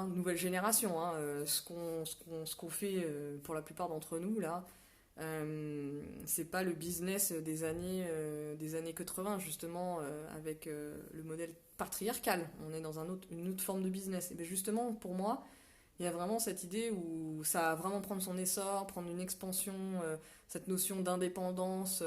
nouvelle génération, hein, ce qu'on fait pour la plupart d'entre nous, là, c'est pas le business des années 80, justement, avec le modèle patriarcal. On est dans une autre forme de business. Et bien justement, pour moi, il y a vraiment cette idée où ça va vraiment prendre son essor, prendre une expansion, cette notion d'indépendance,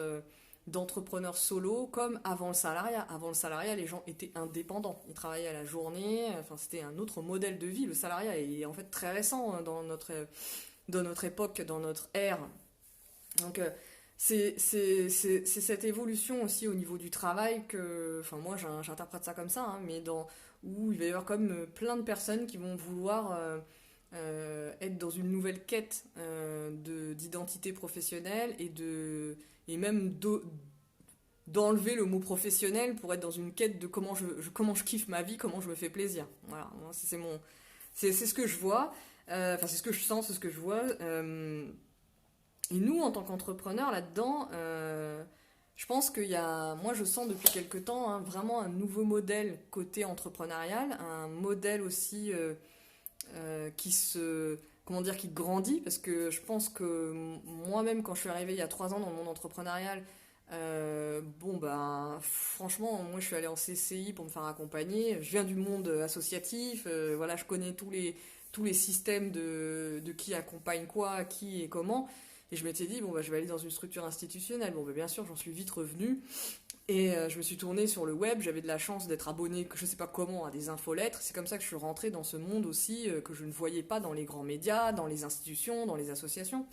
d'entrepreneur solo, comme avant le salariat. Avant le salariat, les gens étaient indépendants. Ils travaillaient à la journée, enfin, c'était un autre modèle de vie. Le salariat est en fait très récent dans notre époque, dans notre ère. Donc, c'est cette évolution aussi au niveau du travail que, enfin, moi j'interprète ça comme ça, hein, mais où il va y avoir comme plein de personnes qui vont vouloir être dans une nouvelle quête d'identité professionnelle et même d'enlever le mot professionnel pour être dans une quête de comment je kiffe ma vie, comment je me fais plaisir. Voilà, moi, c'est ce que je vois, enfin c'est ce que je sens, c'est ce que je vois. Et nous, en tant qu'entrepreneurs là-dedans, je pense moi je sens depuis quelque temps, hein, vraiment un nouveau modèle côté entrepreneurial, un modèle aussi qui grandit, parce que je pense que moi-même, quand je suis arrivée il y a 3 ans dans le monde entrepreneurial, franchement, moi je suis allée en CCI pour me faire accompagner. Je viens du monde associatif, voilà, je connais tous les systèmes de qui accompagne quoi, qui et comment. Et je m'étais dit, je vais aller dans une structure institutionnelle. Bien sûr, j'en suis vite revenue. Et je me suis tournée sur le web. J'avais de la chance d'être abonnée, je ne sais pas comment, à des infolettres. C'est comme ça que je suis rentrée dans ce monde aussi que je ne voyais pas dans les grands médias, dans les institutions, dans les associations.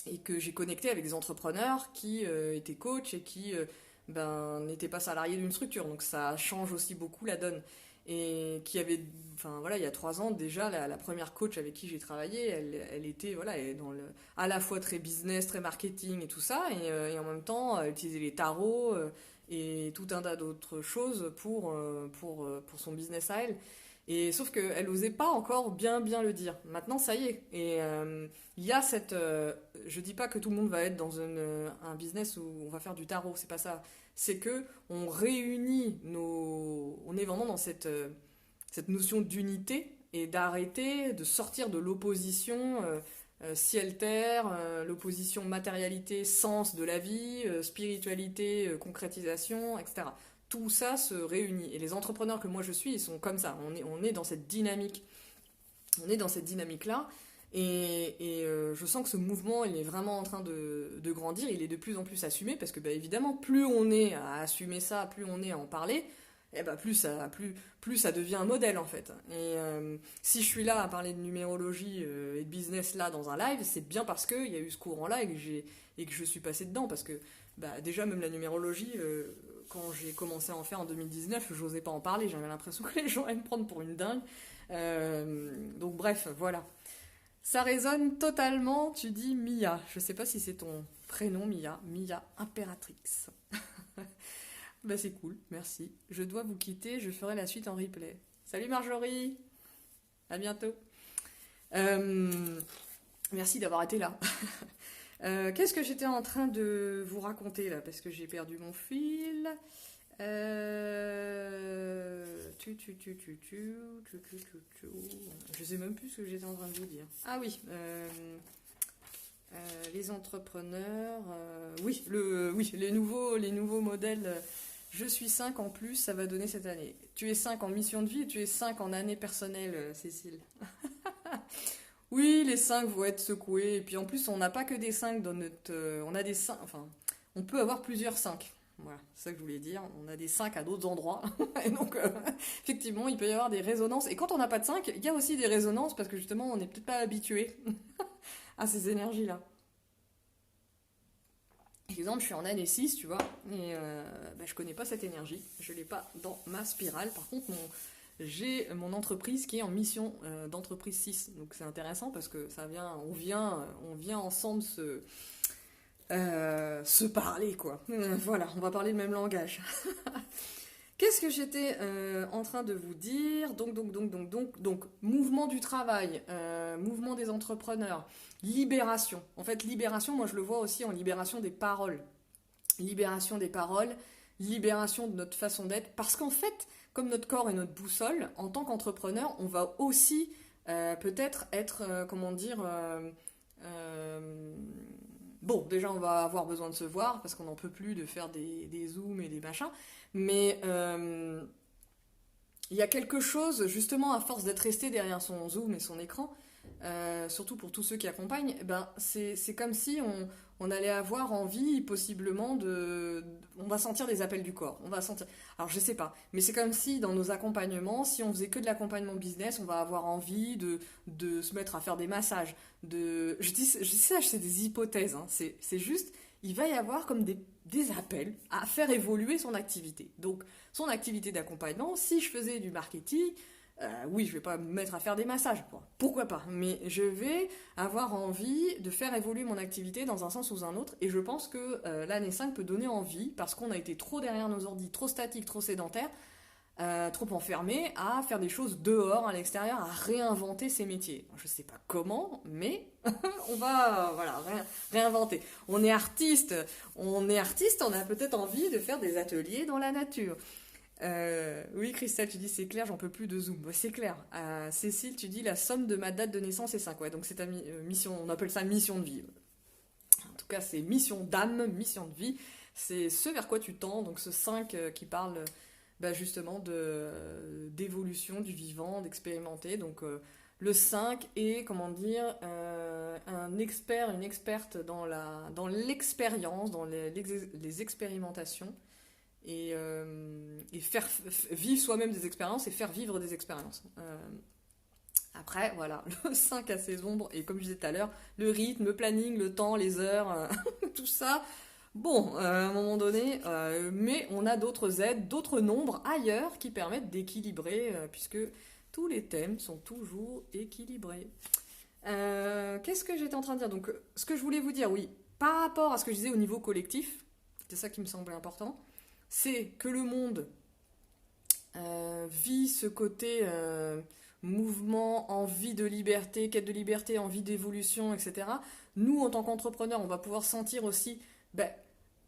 Et que j'ai connecté avec des entrepreneurs qui étaient coachs et qui n'étaient pas salariés d'une structure. Donc ça change aussi beaucoup la donne. Et qui avait, enfin voilà, il y a 3 ans déjà, la première coach avec qui j'ai travaillé, elle était voilà, à la fois très business, très marketing et tout ça, et en même temps, elle utilisait les tarots et tout un tas d'autres choses pour son business à elle. Et sauf qu'elle n'osait pas encore bien le dire. Maintenant, ça y est. Et il y a je dis pas que tout le monde va être dans un business où on va faire du tarot, c'est pas ça. C'est que on réunit on est vraiment dans cette notion d'unité et de sortir de l'opposition ciel-terre, l'opposition matérialité, sens de la vie, spiritualité, concrétisation, etc. Tout ça se réunit. Et les entrepreneurs que moi je suis, ils sont comme ça. On est dans cette dynamique. On est dans cette dynamique-là. Et je sens que ce mouvement, il est vraiment en train de grandir. Il est de plus en plus assumé parce que, évidemment, plus on est à assumer ça, plus on est à en parler, plus ça devient un modèle, en fait. Et si je suis là à parler de numérologie et de business là dans un live, c'est bien parce qu'il y a eu ce courant-là et que je suis passée dedans. Parce que déjà, même la numérologie, quand j'ai commencé à en faire en 2019, j'osais pas en parler. J'avais l'impression que les gens allaient me prendre pour une dingue. Donc bref, voilà. Ça résonne totalement, tu dis Mia. Je sais pas si c'est ton prénom, Mia. Mia Impératrix. C'est cool, merci. Je dois vous quitter, je ferai la suite en replay. Salut Marjorie. À bientôt. Merci d'avoir été là. Qu'est-ce que j'étais en train de vous raconter là? Parce que j'ai perdu mon fil. Je sais même plus ce que j'étais en train de vous dire. Ah oui, les entrepreneurs. Oui, les nouveaux modèles. Je suis 5 en plus, ça va donner cette année. Tu es 5 en mission de vie et tu es 5 en année personnelle, Cécile. Oui, les 5 vont être secoués. Et puis en plus, on n'a pas que des 5 dans notre. On a des 5. Enfin, on peut avoir plusieurs 5. Voilà, c'est ça que je voulais dire. On a des 5 à d'autres endroits. Et donc, effectivement, il peut y avoir des résonances. Et quand on n'a pas de 5, il y a aussi des résonances parce que justement, on n'est peut-être pas habitué à ces énergies-là. Par exemple, je suis en année 6, tu vois, et je connais pas cette énergie. Je l'ai pas dans ma spirale. Par contre, j'ai mon entreprise qui est en mission d'entreprise 6. Donc c'est intéressant parce que on vient ensemble se parler, quoi. Voilà, on va parler le même langage. Qu'est-ce que j'étais en train de vous dire? Donc, mouvement du travail, mouvement des entrepreneurs, libération. En fait, libération, moi je le vois aussi en libération des paroles. Libération des paroles, libération de notre façon d'être. Parce qu'en fait, comme notre corps est notre boussole, en tant qu'entrepreneur, on va aussi peut-être être, comment dire, bon, déjà on va avoir besoin de se voir parce qu'on n'en peut plus de faire des zooms et des machins, mais il y a quelque chose, justement, à force d'être resté derrière son zoom et son écran, surtout pour tous ceux qui accompagnent, eh ben, c'est comme si on allait avoir envie, possiblement, on va sentir des appels du corps. On va sentir. Alors, je sais pas, mais c'est comme si, dans nos accompagnements, si on faisait que de l'accompagnement business, on va avoir envie de se mettre à faire des massages. Je dis ça, c'est des hypothèses, hein, c'est juste, il va y avoir comme des appels à faire évoluer son activité. Donc, son activité d'accompagnement, si je faisais du marketing, oui, je vais pas me mettre à faire des massages, pourquoi pas, mais je vais avoir envie de faire évoluer mon activité dans un sens ou un autre, et je pense que l'année 5 peut donner envie, parce qu'on a été trop derrière nos ordis, trop statiques, trop sédentaires, trop enfermés, à faire des choses dehors, à l'extérieur, à réinventer ses métiers. Je sais pas comment, mais on va voilà, réinventer. On est artiste, on a peut-être envie de faire des ateliers dans la nature. Oui, Christelle, tu dis c'est clair, j'en peux plus de Zoom. Ouais, c'est clair. Cécile, tu dis la somme de ma date de naissance est 5. Ouais, donc c'est ta mission, on appelle ça mission de vie. En tout cas, c'est mission d'âme, mission de vie. C'est ce vers quoi tu tends. Donc ce 5 qui parle justement d'évolution du vivant, d'expérimenter. Donc le 5 est, comment dire, un expert, une experte dans l'expérience, dans les expérimentations et faire vivre soi-même des expériences et faire vivre des expériences. Après, voilà, le 5 a ses ombres, et comme je disais tout à l'heure, le rythme, le planning, le temps, les heures, tout ça, bon, à un moment donné, mais on a d'autres aides, d'autres nombres ailleurs qui permettent d'équilibrer, puisque tous les thèmes sont toujours équilibrés. Qu'est-ce que j'étais en train de dire? Donc, ce que je voulais vous dire, oui, par rapport à ce que je disais au niveau collectif, c'est ça qui me semblait important, c'est que le monde vit ce côté mouvement, envie de liberté, envie d'évolution, etc. Nous, en tant qu'entrepreneurs, on va pouvoir sentir aussi,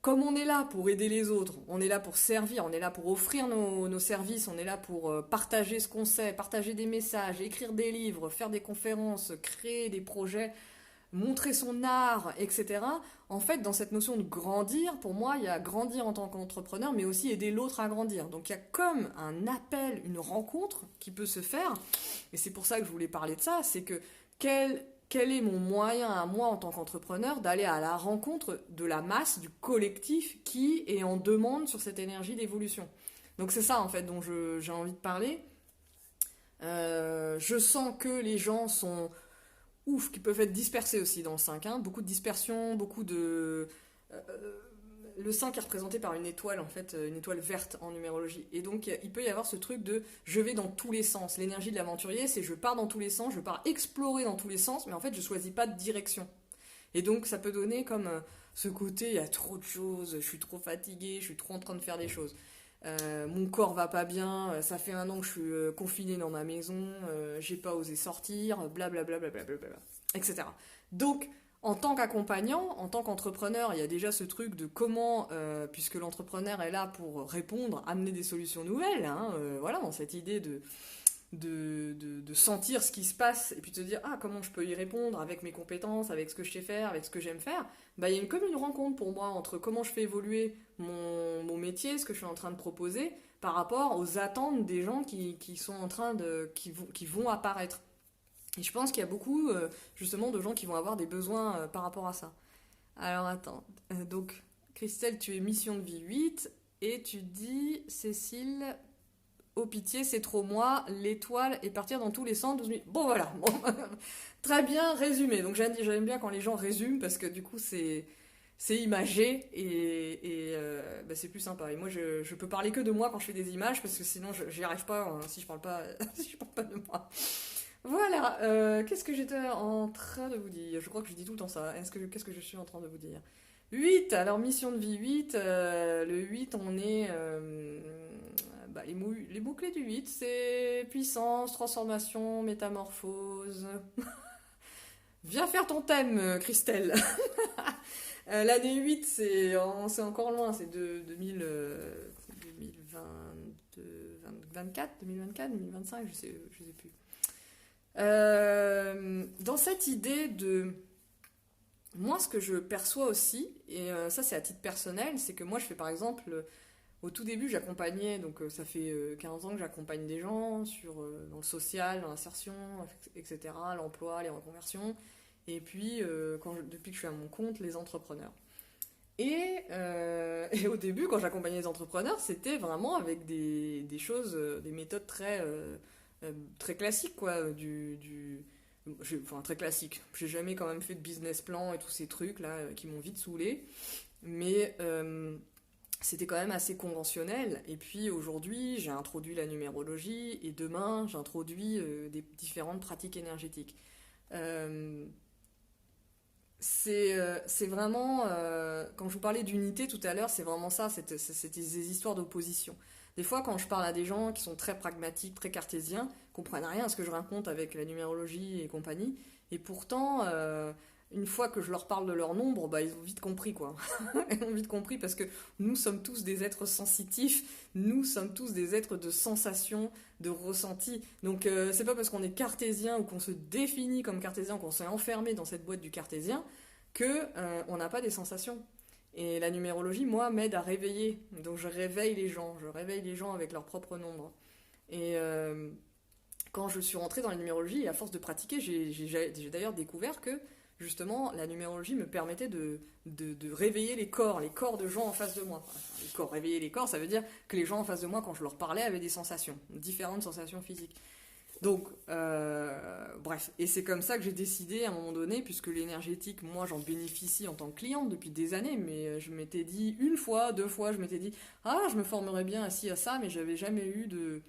comme on est là pour aider les autres, on est là pour servir, on est là pour offrir nos services, on est là pour partager ce qu'on sait, partager des messages, écrire des livres, faire des conférences, créer des projets, montrer son art, etc. En fait, dans cette notion de grandir, pour moi, il y a grandir en tant qu'entrepreneur, mais aussi aider l'autre à grandir. Donc il y a comme un appel, une rencontre qui peut se faire, et c'est pour ça que je voulais parler de ça, c'est que quel est mon moyen à moi en tant qu'entrepreneur d'aller à la rencontre de la masse, du collectif qui est en demande sur cette énergie d'évolution. Donc c'est ça en fait dont j'ai envie de parler. Je sens que les gens sont qui peuvent être dispersés aussi dans le 5. Hein. Beaucoup de dispersion, beaucoup de... le 5 est représenté par une étoile, en fait, une étoile verte en numérologie. Et donc, il peut y avoir ce truc de je vais dans tous les sens. L'énergie de l'aventurier, c'est je pars dans tous les sens, je pars explorer dans tous les sens, mais en fait, je choisis pas de direction. Et donc, ça peut donner comme ce côté, il y a trop de choses, je suis trop fatiguée, je suis trop en train de faire des choses. Mon corps va pas bien, ça fait 1 an que je suis confinée dans ma maison, j'ai pas osé sortir, blablabla, etc. Donc, en tant qu'accompagnant, en tant qu'entrepreneur, il y a déjà ce truc de comment, puisque l'entrepreneur est là pour répondre, amener des solutions nouvelles, hein, voilà, dans cette idée de sentir ce qui se passe et puis de se dire comment je peux y répondre avec mes compétences, avec ce que je sais faire, avec ce que j'aime faire, il y a comme une rencontre pour moi entre comment je fais évoluer mon métier, ce que je suis en train de proposer par rapport aux attentes des gens qui sont en train qui vont apparaître. Et je pense qu'il y a beaucoup justement de gens qui vont avoir des besoins par rapport à ça. Alors attends, donc Christelle, tu es mission de vie 8 et tu dis Cécile, oh pitié, c'est trop moi, l'étoile est partir dans tous les sens, 12 000. Bon voilà, bon. Très bien résumé. Donc j'aime bien quand les gens résument parce que du coup c'est imagé et c'est plus sympa. Et moi je peux parler que de moi quand je fais des images parce que sinon j'y arrive pas hein, si je parle pas si je parle pas de moi. Voilà, qu'est-ce que j'étais en train de vous dire? Je crois que je dis tout le temps ça. Qu'est-ce que je suis en train de vous dire? 8, alors mission de vie 8, le 8 on est les mots-clés du 8, c'est puissance, transformation, métamorphose. Viens faire ton thème, Christelle. L'année 8, c'est encore loin, c'est de 2024, 2025, je sais plus. Dans cette idée de... Moi, ce que je perçois aussi, et ça c'est à titre personnel, c'est que moi je fais par exemple, au tout début j'accompagnais, donc ça fait 15 ans que j'accompagne des gens dans le social, dans l'insertion, etc., l'emploi, les reconversions, et puis depuis que je suis à mon compte, les entrepreneurs. Et au début, quand j'accompagnais les entrepreneurs, c'était vraiment avec des choses, des méthodes très classiques, quoi. Enfin, très classiques. J'ai jamais quand même fait de business plan et tous ces trucs là qui m'ont vite saoulé. Mais c'était quand même assez conventionnel. Et puis aujourd'hui, j'ai introduit la numérologie et demain, j'introduis des différentes pratiques énergétiques. Euh, c'est vraiment, quand je vous parlais d'unité tout à l'heure, c'est vraiment ça, c'est des histoires d'opposition. Des fois, quand je parle à des gens qui sont très pragmatiques, très cartésiens, comprennent rien à ce que je raconte avec la numérologie et compagnie, et pourtant, une fois que je leur parle de leur nombre, bah, ils ont vite compris, quoi. Ils ont vite compris parce que nous sommes tous des êtres sensitifs, nous sommes tous des êtres de sensations, de ressentis. Donc, c'est pas parce qu'on est cartésien ou qu'on se définit comme cartésien, qu'on s'est enfermé dans cette boîte du cartésien, que on n'a pas des sensations. Et la numérologie, moi, m'aide à réveiller. Donc je réveille les gens avec leur propre nombre. Et quand je suis rentrée dans la numérologie, et à force de pratiquer, j'ai d'ailleurs découvert que justement la numérologie me permettait de réveiller les corps de gens en face de moi. Enfin, les corps, réveiller les corps, ça veut dire que les gens en face de moi, quand je leur parlais, avaient des sensations, différentes sensations physiques. Donc, bref, et c'est comme ça que j'ai décidé à un moment donné, puisque l'énergétique, moi j'en bénéficie en tant que cliente depuis des années, mais je m'étais dit une fois, deux fois, je m'étais dit, ah, je me formerais bien à ci, à ça, mais j'avais jamais eu de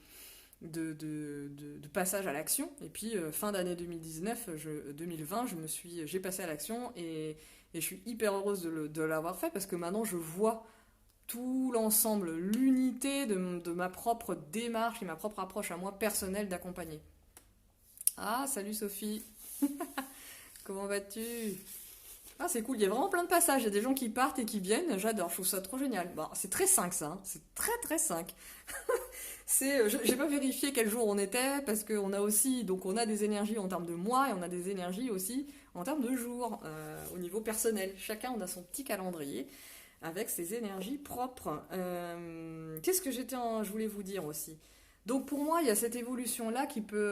passage à l'action. Et puis, fin d'année 2020, j'ai passé à l'action et je suis hyper heureuse de l'avoir fait, parce que maintenant je vois tout l'ensemble, l'unité de ma propre démarche et ma propre approche à moi personnelle d'accompagner. Ah, salut Sophie. Comment vas-tu? Ah, c'est cool, il y a vraiment plein de passages, il y a des gens qui partent et qui viennent, j'adore, je trouve ça trop génial. Bon, c'est très 5 ça, hein. C'est très très 5. J'ai pas vérifié quel jour on était, parce qu'on a aussi, donc on a des énergies en termes de mois et on a des énergies aussi en termes de jours, au niveau personnel. Chacun on a son petit calendrier avec ses énergies propres. Qu'est-ce que je voulais vous dire aussi. Donc pour moi, il y a cette évolution-là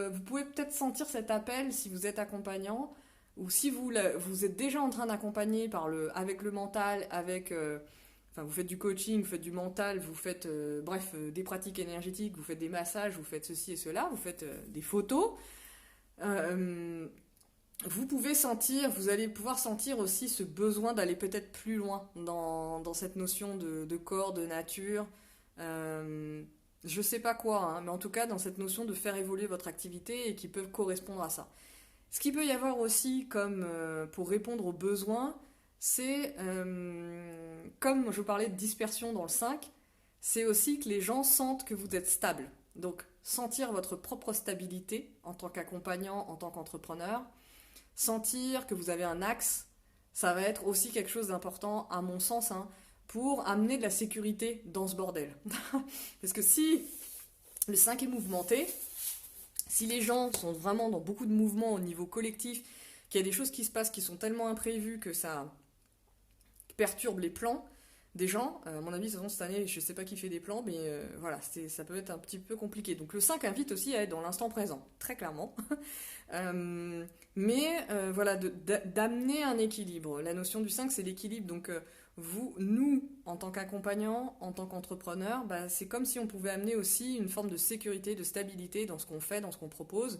vous pouvez peut-être sentir cet appel si vous êtes accompagnant, ou si vous êtes déjà en train d'accompagner avec le mental, enfin vous faites du coaching, vous faites du mental, vous faites des pratiques énergétiques, vous faites des massages, vous faites ceci et cela, vous faites des photos. Vous allez pouvoir sentir aussi ce besoin d'aller peut-être plus loin dans cette notion de corps, de nature. Je sais pas quoi, hein, mais en tout cas dans cette notion de faire évoluer votre activité et qui peut correspondre à ça. Ce qu'il peut y avoir aussi comme pour répondre aux besoins, c'est comme je vous parlais de dispersion dans le 5, c'est aussi que les gens sentent que vous êtes stable. Donc sentir votre propre stabilité en tant qu'accompagnant, en tant qu'entrepreneur. Sentir que vous avez un axe, ça va être aussi quelque chose d'important, à mon sens, hein, pour amener de la sécurité dans ce bordel. Parce que si le 5 est mouvementé, si les gens sont vraiment dans beaucoup de mouvements au niveau collectif, qu'il y a des choses qui se passent qui sont tellement imprévues que ça perturbe les plans des gens, à mon avis, de toute façon, cette année, je ne sais pas qui fait des plans, mais voilà, ça peut être un petit peu compliqué. Donc le 5 invite aussi à être dans l'instant présent, très clairement. Voilà, d'amener un équilibre. La notion du 5, c'est l'équilibre. Donc nous, en tant qu'accompagnants, en tant qu'entrepreneurs, bah, c'est comme si on pouvait amener aussi une forme de sécurité, de stabilité dans ce qu'on fait, dans ce qu'on propose.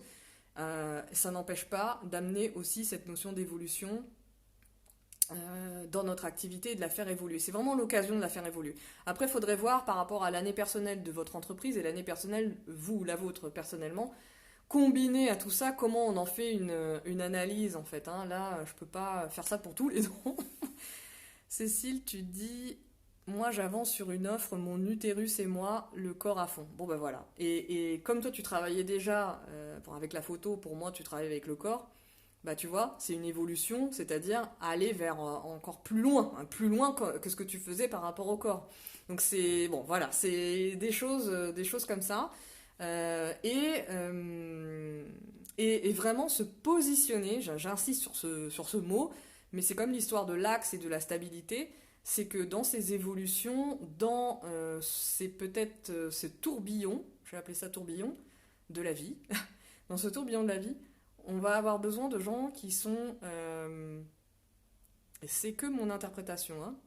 Ça n'empêche pas d'amener aussi cette notion d'évolution dans notre activité et de la faire évoluer. C'est vraiment l'occasion de la faire évoluer. Après, il faudrait voir par rapport à l'année personnelle de votre entreprise et l'année personnelle, vous, la vôtre personnellement, combiné à tout ça, comment on en fait une analyse en fait. Hein. Là, je peux pas faire ça pour tous les ans. Cécile, tu dis... moi j'avance sur une offre, mon utérus et moi, le corps à fond. Bon ben voilà. Et comme toi tu travaillais déjà avec la photo, pour moi tu travailles avec le corps, bah tu vois, c'est une évolution, c'est-à-dire aller vers encore plus loin, hein, plus loin que ce que tu faisais par rapport au corps. Donc c'est bon, voilà, c'est des choses comme ça. Euh, et, euh, et vraiment se positionner, j'insiste sur ce mot, mais c'est comme l'histoire de l'axe et de la stabilité, c'est que dans ces évolutions, dans peut-être ce tourbillon, je vais appeler ça tourbillon, de la vie, dans ce tourbillon de la vie, on va avoir besoin de gens qui sont, et c'est que mon interprétation, hein,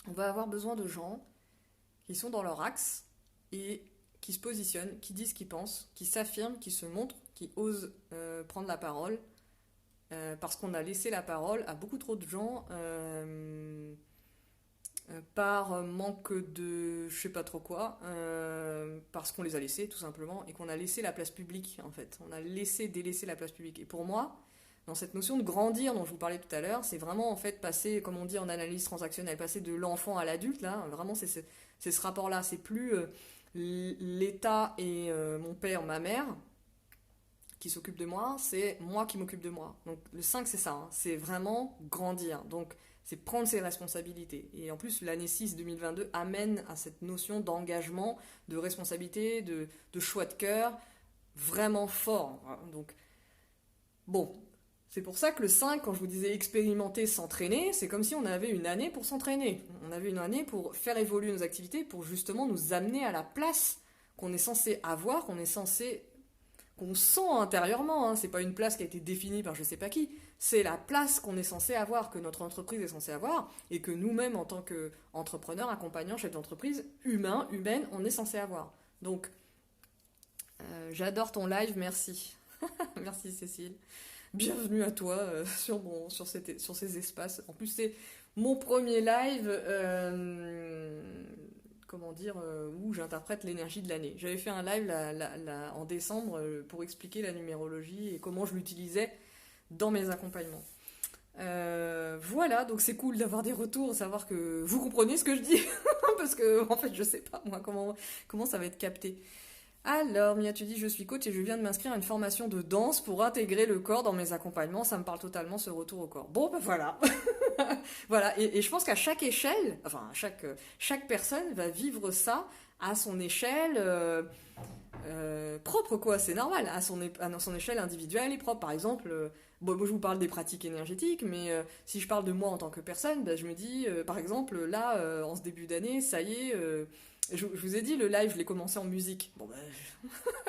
on va avoir besoin de gens qui sont dans leur axe et qui se positionnent, qui disent ce qu'ils pensent, qui s'affirment, qui se montrent, qui osent prendre la parole, parce qu'on a laissé la parole à beaucoup trop de gens par manque de je sais pas trop quoi, parce qu'on les a laissés tout simplement, et qu'on a laissé la place publique en fait. On a délaissé la place publique. Et pour moi, dans cette notion de grandir dont je vous parlais tout à l'heure, c'est vraiment en fait passer, comme on dit en analyse transactionnelle, passer de l'enfant à l'adulte, là, vraiment c'est ce rapport-là, c'est plus l'État et mon père, ma mère qui s'occupe de moi, c'est moi qui m'occupe de moi. Donc le 5 c'est ça, hein, c'est vraiment grandir. Donc c'est prendre ses responsabilités. Et en plus, l'année 6 2022 amène à cette notion d'engagement, de responsabilité, de choix de cœur, vraiment fort. Donc, bon, c'est pour ça que le 5, quand je vous disais expérimenter, s'entraîner, c'est comme si on avait une année pour s'entraîner. On avait une année pour faire évoluer nos activités, pour justement nous amener à la place qu'on est censé avoir, qu'on sent intérieurement, hein. C'est pas une place qui a été définie par je sais pas qui, c'est la place qu'on est censé avoir, que notre entreprise est censée avoir, et que nous-mêmes, en tant qu'entrepreneurs, accompagnants, chefs d'entreprise, humaines, on est censé avoir. Donc, j'adore ton live, merci. Merci Cécile. Bienvenue à toi sur ces espaces. En plus, c'est mon premier live, comment dire, où j'interprète l'énergie de l'année. J'avais fait un live en décembre pour expliquer la numérologie et comment je l'utilisais dans mes accompagnements. Voilà, donc c'est cool d'avoir des retours, savoir que vous comprenez ce que je dis, parce que en fait je sais pas moi comment ça va être capté. Alors, Mia, tu dis, je suis coach et je viens de m'inscrire à une formation de danse pour intégrer le corps dans mes accompagnements. Ça me parle totalement, ce retour au corps. Bon, ben voilà. Voilà, et je pense qu'à chaque échelle, enfin, chaque personne va vivre ça à son échelle propre, quoi. C'est normal, à son échelle individuelle et propre. Par exemple, bon, moi je vous parle des pratiques énergétiques, mais si je parle de moi en tant que personne, ben, je me dis, par exemple, là, en ce début d'année, ça y est. Je vous ai dit, le live, je l'ai commencé en musique. Bon, ben,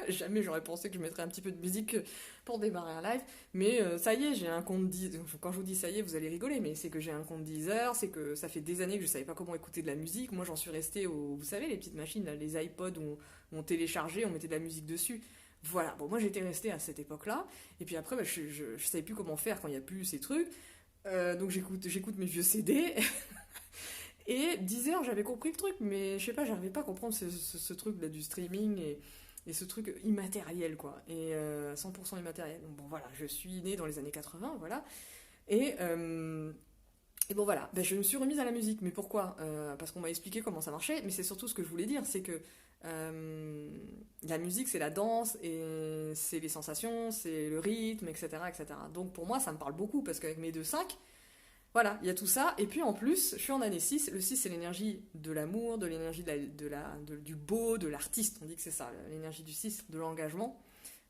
jamais j'aurais pensé que je mettrais un petit peu de musique pour démarrer un live. Mais ça y est, j'ai un compte Deezer. Quand je vous dis ça y est, vous allez rigoler, mais c'est que j'ai un compte Deezer, c'est que ça fait des années que je savais pas comment écouter de la musique. Moi, j'en suis restée vous savez, les petites machines, là, les iPods où on téléchargeait, on mettait de la musique dessus. Voilà, bon, moi j'étais restée à cette époque-là. Et puis après, bah, je savais plus comment faire quand il n'y a plus ces trucs. Donc j'écoute mes vieux CD. Et 10 heures, j'avais compris le truc, mais je sais pas, j'arrivais pas à comprendre ce truc là du streaming et ce truc immatériel, quoi. Et 100% immatériel. Donc bon, voilà, je suis née dans les années 80, voilà. Et, euh, et bon, voilà, ben, je me suis remise à la musique. Mais pourquoi Parce qu'on m'a expliqué comment ça marchait, mais c'est surtout ce que je voulais dire, c'est que la musique, c'est la danse, et c'est les sensations, c'est le rythme, etc., etc. Donc pour moi, ça me parle beaucoup, parce qu'avec mes deux 5 voilà, il y a tout ça. Et puis en plus, je suis en année 6. Le 6, c'est l'énergie de l'amour, de l'énergie du beau, de l'artiste. On dit que c'est ça, l'énergie du 6, de l'engagement.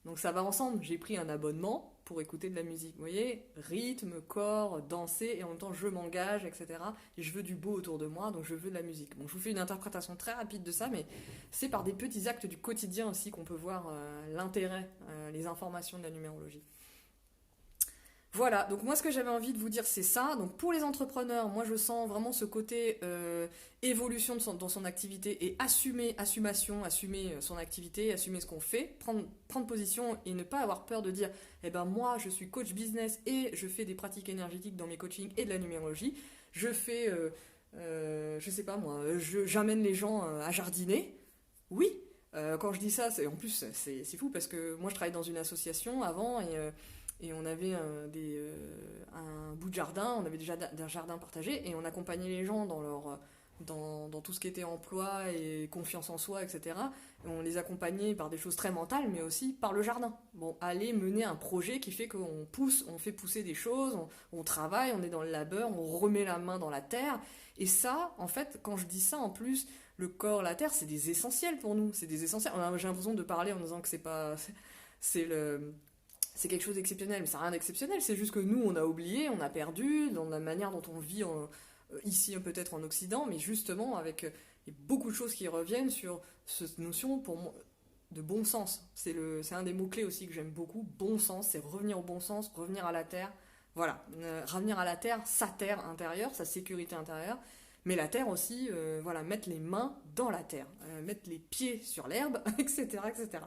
Donc ça va ensemble. J'ai pris un abonnement pour écouter de la musique. Vous voyez, rythme, corps, danser, et en même temps je m'engage, etc. Et je veux du beau autour de moi, donc je veux de la musique. Bon, je vous fais une interprétation très rapide de ça, mais c'est par des petits actes du quotidien aussi qu'on peut voir l'intérêt, les informations de la numérologie. Voilà, donc moi ce que j'avais envie de vous dire c'est ça. Donc pour les entrepreneurs, moi je sens vraiment ce côté évolution dans son activité et assumer son activité, assumer ce qu'on fait, prendre position et ne pas avoir peur de dire eh ben moi je suis coach business et je fais des pratiques énergétiques dans mes coachings et de la numérologie. Je fais, je sais pas moi, j'amène les gens à jardiner. Oui, quand je dis ça, en plus c'est fou parce que moi je travaillais dans une association avant et on avait un bout de jardin, on avait déjà un jardin partagé et on accompagnait les gens dans tout ce qui était emploi et confiance en soi, etc. On les accompagnait par des choses très mentales, mais aussi par le jardin. Bon, aller mener un projet qui fait qu'on pousse, on fait pousser des choses, on travaille, on est dans le labeur, on remet la main dans la terre. Et ça, en fait, quand je dis ça, en plus, le corps, la terre, c'est des essentiels pour nous. C'est des essentiels. J'ai l'impression de parler en disant que c'est pas... C'est le... C'est quelque chose d'exceptionnel, mais c'est rien d'exceptionnel, c'est juste que nous, on a oublié, on a perdu dans la manière dont on vit ici, peut-être en Occident, mais justement avec il y a beaucoup de choses qui reviennent sur cette notion pour moi, de bon sens. C'est un des mots-clés aussi que j'aime beaucoup, bon sens, c'est revenir au bon sens, revenir à la terre. Voilà, revenir à la terre, sa terre intérieure, sa sécurité intérieure, mais la terre aussi, voilà, mettre les mains dans la terre, mettre les pieds sur l'herbe, etc. etc.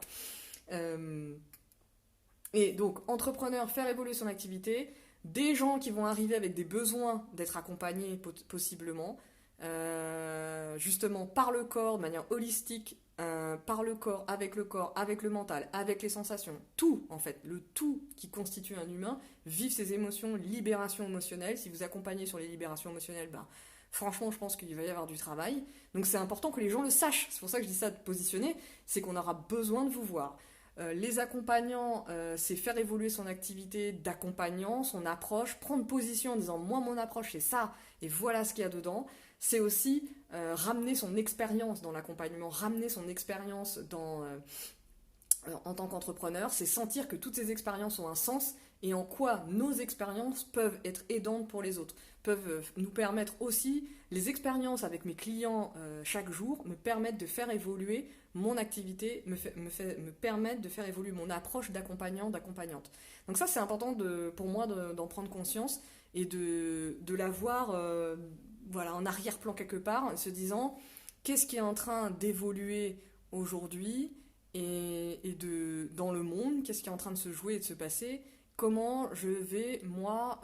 Et donc, entrepreneur, faire évoluer son activité, des gens qui vont arriver avec des besoins d'être accompagnés possiblement, justement par le corps, de manière holistique, par le corps, avec le mental, avec les sensations, tout en fait, le tout qui constitue un humain, vivre ses émotions, libération émotionnelle. Si vous accompagnez sur les libérations émotionnelles, ben, franchement, je pense qu'il va y avoir du travail. Donc c'est important que les gens le sachent. C'est pour ça que je dis ça de positionner, c'est qu'on aura besoin de vous voir. Les accompagnants, c'est faire évoluer son activité d'accompagnant, son approche, prendre position en disant moi mon approche c'est ça et voilà ce qu'il y a dedans. C'est aussi ramener son expérience dans l'accompagnement, ramener son expérience en tant qu'entrepreneur, c'est sentir que toutes ces expériences ont un sens et en quoi nos expériences peuvent être aidantes pour les autres, peuvent nous permettre aussi, les expériences avec mes clients chaque jour me permettent de faire évoluer mon activité, me permettent de faire évoluer mon approche d'accompagnant, d'accompagnante. Donc ça c'est important pour moi d'en prendre conscience et de l'avoir voilà, en arrière-plan quelque part, en se disant qu'est-ce qui est en train d'évoluer aujourd'hui dans le monde, qu'est-ce qui est en train de se jouer et de se passer, comment je vais, moi,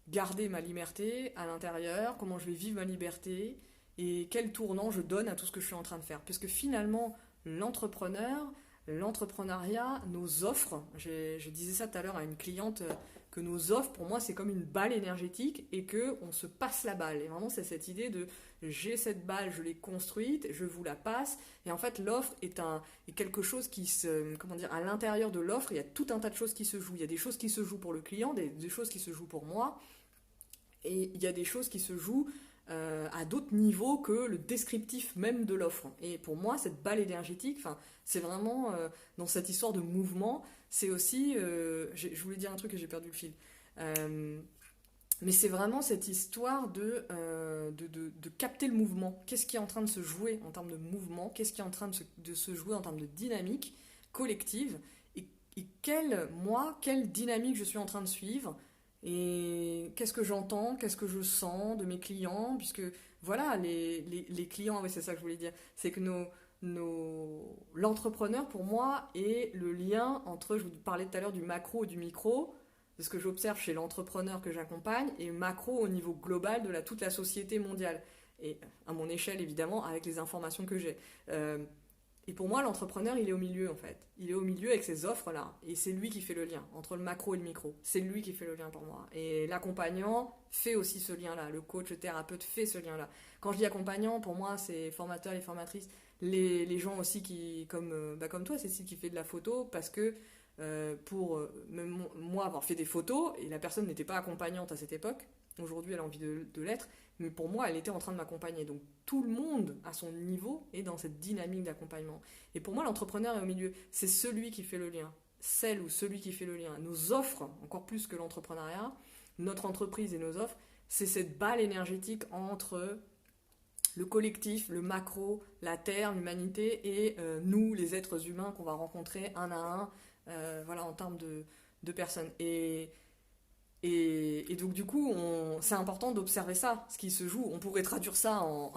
garder ma liberté à l'intérieur, comment je vais vivre ma liberté, et quel tournant je donne à tout ce que je suis en train de faire. Parce que finalement, l'entrepreneuriat, nos offres, je disais ça tout à l'heure à une cliente, que nos offres, pour moi, c'est comme une balle énergétique et qu'on se passe la balle. Et vraiment, c'est cette idée de j'ai cette balle, je l'ai construite, je vous la passe. Et en fait, l'offre est quelque chose qui comment dire, à l'intérieur de l'offre, il y a tout un tas de choses qui se jouent. Il y a des choses qui se jouent pour le client, des choses qui se jouent pour moi. Et il y a des choses qui se jouent à d'autres niveaux que le descriptif même de l'offre. Et pour moi, cette balle énergétique, c'est vraiment dans cette histoire de mouvement, c'est aussi, je voulais dire un truc et j'ai perdu le fil, mais c'est vraiment cette histoire de capter le mouvement. Qu'est-ce qui est en train de se jouer en termes de mouvement, qu'est-ce qui est en train de se jouer en termes de dynamique collective, et quelle dynamique je suis en train de suivre, et qu'est-ce que j'entends, qu'est-ce que je sens de mes clients, puisque voilà, les clients, oui, c'est ça que je voulais dire, c'est que l'entrepreneur pour moi est le lien entre, je vous parlais tout à l'heure du macro et du micro, de ce que j'observe chez l'entrepreneur que j'accompagne, et macro au niveau global de toute la société mondiale, et à mon échelle évidemment avec les informations que j'ai. Et pour moi, l'entrepreneur, il est au milieu, en fait. Il est au milieu avec ces offres-là. Et c'est lui qui fait le lien entre le macro et le micro. C'est lui qui fait le lien pour moi. Et l'accompagnant fait aussi ce lien-là. Le coach, le thérapeute fait ce lien-là. Quand je dis accompagnant, pour moi, c'est les formateurs, les formatrices, les gens aussi qui, comme toi, Cécile, qui fait de la photo, parce que pour moi avoir fait des photos, et la personne n'était pas accompagnante à cette époque, aujourd'hui elle a envie de l'être, mais pour moi elle était en train de m'accompagner. Donc tout le monde à son niveau est dans cette dynamique d'accompagnement. Et pour moi l'entrepreneur est au milieu, c'est celui qui fait le lien, celle ou celui qui fait le lien. Nos offres, encore plus que l'entrepreneuriat, notre entreprise et nos offres, c'est cette balle énergétique entre le collectif, le macro, la terre, l'humanité et nous, les êtres humains qu'on va rencontrer un à un, voilà, en termes de personnes. Et donc du coup, c'est important d'observer ça, ce qui se joue. On pourrait traduire ça en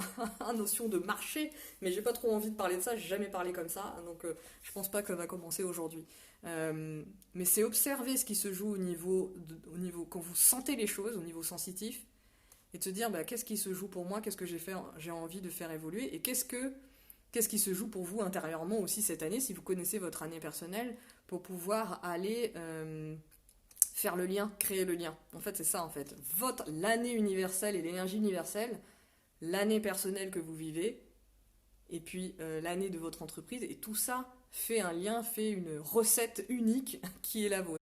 notion de marché, mais j'ai pas trop envie de parler de ça, j'ai jamais parlé comme ça, donc je pense pas que ça va commencer aujourd'hui. Mais c'est observer ce qui se joue au niveau, quand vous sentez les choses, au niveau sensitif, et de se dire qu'est-ce qui se joue pour moi, qu'est-ce que j'ai envie de faire évoluer, et qu'est-ce qui se joue pour vous intérieurement aussi cette année, si vous connaissez votre année personnelle, pour pouvoir aller faire le lien, créer le lien. En fait, c'est ça, en fait. L'année universelle et l'énergie universelle, l'année personnelle que vous vivez, et puis l'année de votre entreprise, et tout ça fait un lien, fait une recette unique qui est la vôtre.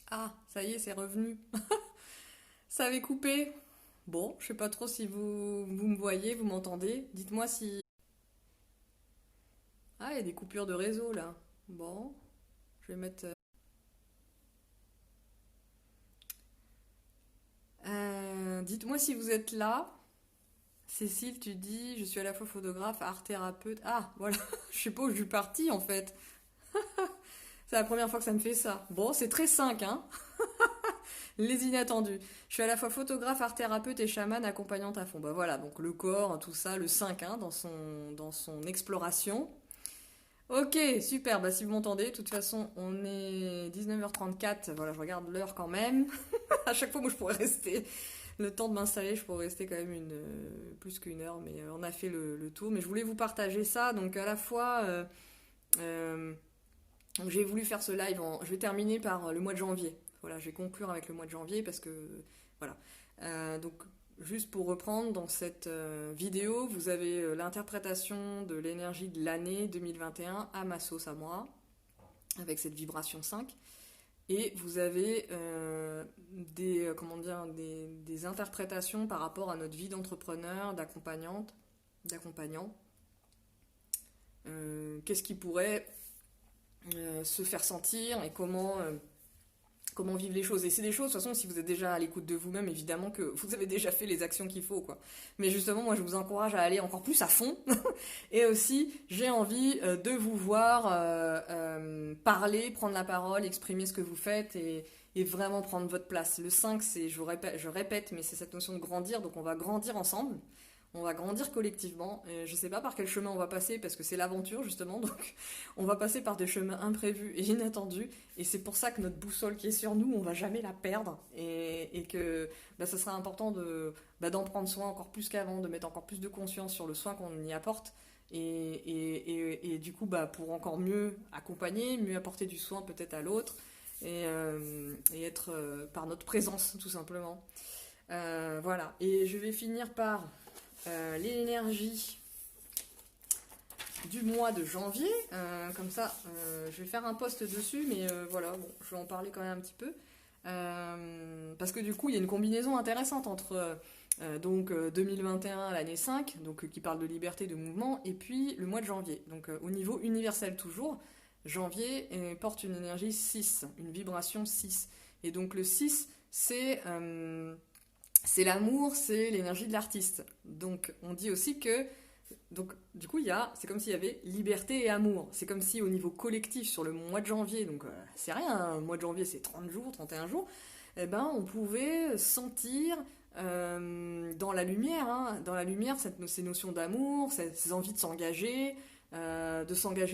Ah, ça y est, c'est revenu. Ça avait coupé. Bon, je sais pas trop si vous me voyez, vous m'entendez. Dites-moi si... Ah, il y a des coupures de réseau là. Bon, je vais mettre... dites-moi si vous êtes là. Cécile, tu dis, je suis à la fois photographe, art thérapeute. Ah, voilà, je sais pas où je suis partie en fait. C'est la première fois que ça me fait ça. Bon, c'est très 5, hein. Les inattendus. Je suis à la fois photographe, art thérapeute et chamane accompagnante à fond. Bah voilà, donc le corps, tout ça, le 5, hein, dans son exploration. Ok, super, bah si vous m'entendez, de toute façon, on est 19h34, voilà, je regarde l'heure quand même. À chaque fois, moi, je pourrais rester le temps de m'installer, je pourrais rester quand même plus qu'une heure, mais on a fait le tour. Mais je voulais vous partager ça, donc à la fois, euh, donc j'ai voulu faire ce live, je vais terminer par le mois de janvier. Voilà, je vais conclure avec le mois de janvier parce que, voilà. Donc, juste pour reprendre, dans cette vidéo, vous avez l'interprétation de l'énergie de l'année 2021 à ma sauce à moi, avec cette vibration 5. Et vous avez des interprétations par rapport à notre vie d'entrepreneur, d'accompagnant. Qu'est-ce qui pourrait se faire sentir et comment vivre les choses. Et c'est des choses, de toute façon, si vous êtes déjà à l'écoute de vous-même, évidemment que vous avez déjà fait les actions qu'il faut, quoi. Mais justement, moi, je vous encourage à aller encore plus à fond. Et aussi, j'ai envie de vous voir parler, prendre la parole, exprimer ce que vous faites et vraiment prendre votre place. Le 5, c'est, je répète, mais c'est cette notion de grandir, donc on va grandir ensemble. On va grandir collectivement. Je ne sais pas par quel chemin on va passer parce que c'est l'aventure justement. Donc on va passer par des chemins imprévus et inattendus. Et c'est pour ça que notre boussole qui est sur nous, on va jamais la perdre. Et que ça sera important d'en prendre soin encore plus qu'avant, de mettre encore plus de conscience sur le soin qu'on y apporte. Et du coup, pour encore mieux accompagner, mieux apporter du soin peut-être à l'autre. Et être par notre présence tout simplement. Voilà. Et je vais finir par... l'énergie du mois de janvier, comme ça je vais faire un post dessus, mais voilà, bon, je vais en parler quand même un petit peu, parce que du coup il y a une combinaison intéressante entre 2021, l'année 5, donc, qui parle de liberté, de mouvement, et puis le mois de janvier, donc au niveau universel toujours, janvier porte une énergie 6, une vibration 6, et donc le 6 c'est l'amour, c'est l'énergie de l'artiste. Donc on dit aussi que, donc du coup c'est comme s'il y avait liberté et amour. C'est comme si au niveau collectif sur le mois de janvier, donc c'est rien, hein, le mois de janvier c'est 30 jours, 31 jours, on pouvait sentir dans la lumière, ces notions d'amour, ces envies de s'engager